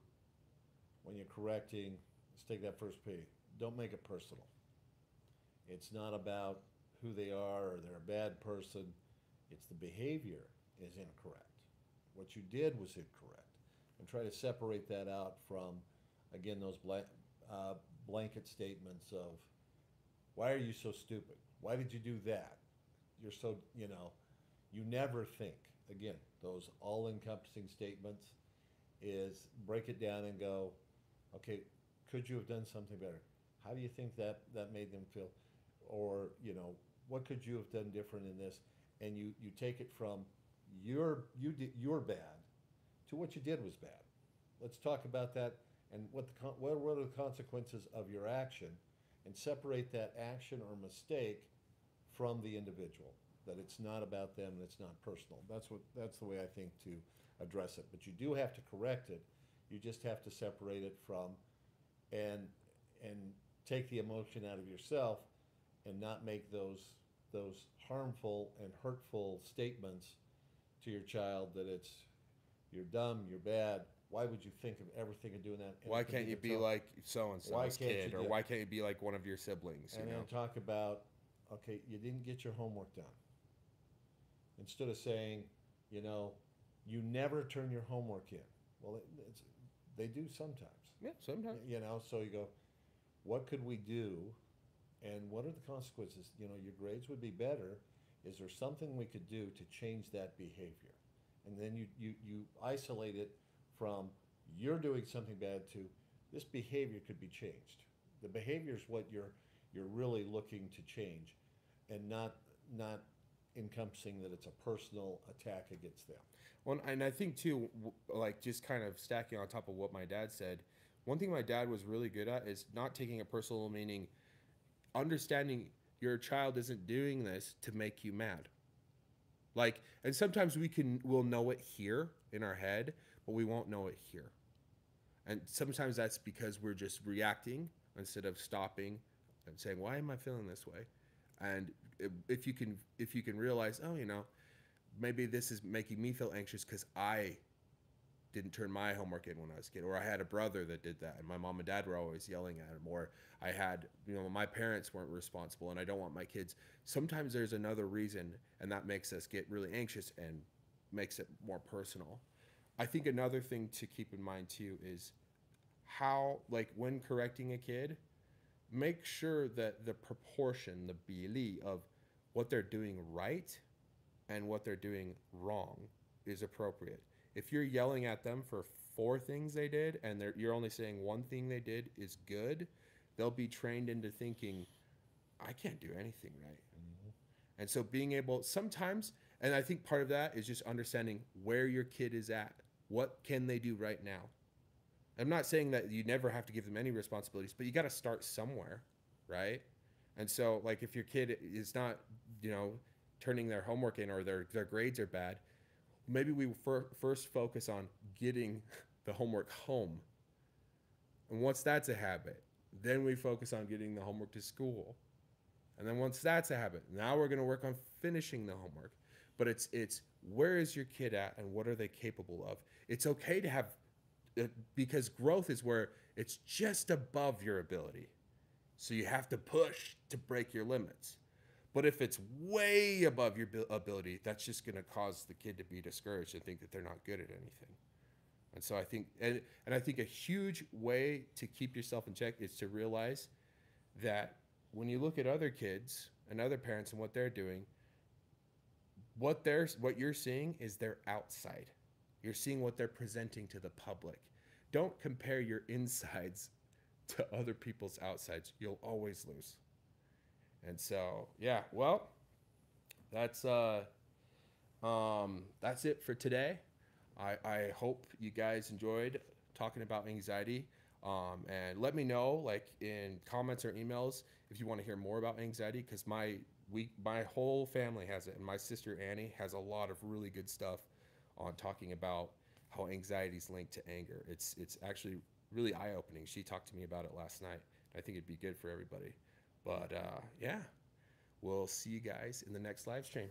when you're correcting, let's take that first P. Don't make it personal. It's not about who they are or they're a bad person. It's the behavior is incorrect. What you did was incorrect. And try to separate that out from, again, those blanket statements of, why are you so stupid? Why did you do that? You're so, you never think. Again, those all-encompassing statements is break it down and go, okay, could you have done something better? How do you think that made them feel? Or, what could you have done different in this? And you take it from you're bad to what you did was bad. Let's talk about that, and what are the consequences of your action, and separate that action or mistake from the individual. That it's not about them and it's not personal. That's the way I think to address it. But you do have to correct it. You just have to separate it from and take the emotion out of yourself, and not make those harmful and hurtful statements to your child that it's you're dumb, you're bad. Why would you think of everything of doing that? And why can't you be like so and so's kid, or why can't you be like one of your siblings? And then talk about, okay, you didn't get your homework done. Instead of saying, you never turn your homework in. Well, they do sometimes. Yeah, sometimes. So you go, what could we do, and what are the consequences? Your grades would be better. Is there something we could do to change that behavior? And then you isolate it from you're doing something bad to this behavior could be changed. The behavior is what you're really looking to change, and not encompassing that it's a personal attack against them. Well, and I think too, like just kind of stacking on top of what my dad said, one thing my dad was really good at is not taking it personal, meaning understanding your child isn't doing this to make you mad. Like, and sometimes we'll know it here in our head, but we won't know it here. And sometimes that's because we're just reacting instead of stopping and saying, why am I feeling this way? And if you can realize, oh, maybe this is making me feel anxious because I didn't turn my homework in when I was a kid, or I had a brother that did that, and my mom and dad were always yelling at him, or I had, my parents weren't responsible, and I don't want my kids. Sometimes there's another reason, and that makes us get really anxious and makes it more personal. I think another thing to keep in mind too is how, like when correcting a kid, make sure that the proportion, the bili of what they're doing right and what they're doing wrong is appropriate. If you're yelling at them for 4 things they did, and you're only saying one thing they did is good, they'll be trained into thinking, I can't do anything right. And so being able sometimes, and I think part of that is just understanding where your kid is at. What can they do right now? I'm not saying that you never have to give them any responsibilities, but you got to start somewhere, right? And so, like, if your kid is not, turning their homework in, or their grades are bad, maybe we first focus on getting the homework home. And once that's a habit, then we focus on getting the homework to school. And then once that's a habit, now we're going to work on finishing the homework. But it's where is your kid at, and what are they capable of? It's okay to have, because growth is where it's just above your ability. So you have to push to break your limits. But if it's way above your ability, that's just going to cause the kid to be discouraged and think that they're not good at anything. And so I think, and I think a huge way to keep yourself in check is to realize that when you look at other kids and other parents and what they're doing, what you're seeing is their outside. You're seeing what they're presenting to the public. Don't compare your insides to other people's outsides. You'll always lose. And so, yeah, well, that's it for today. I hope you guys enjoyed talking about anxiety. And let me know, like, in comments or emails, if you want to hear more about anxiety, because my whole family has it, and my sister Annie has a lot of really good stuff on talking about how anxiety is linked to anger. It's actually really eye-opening. She talked to me about it last night. I think it'd be good for everybody. But yeah, we'll see you guys in the next live stream.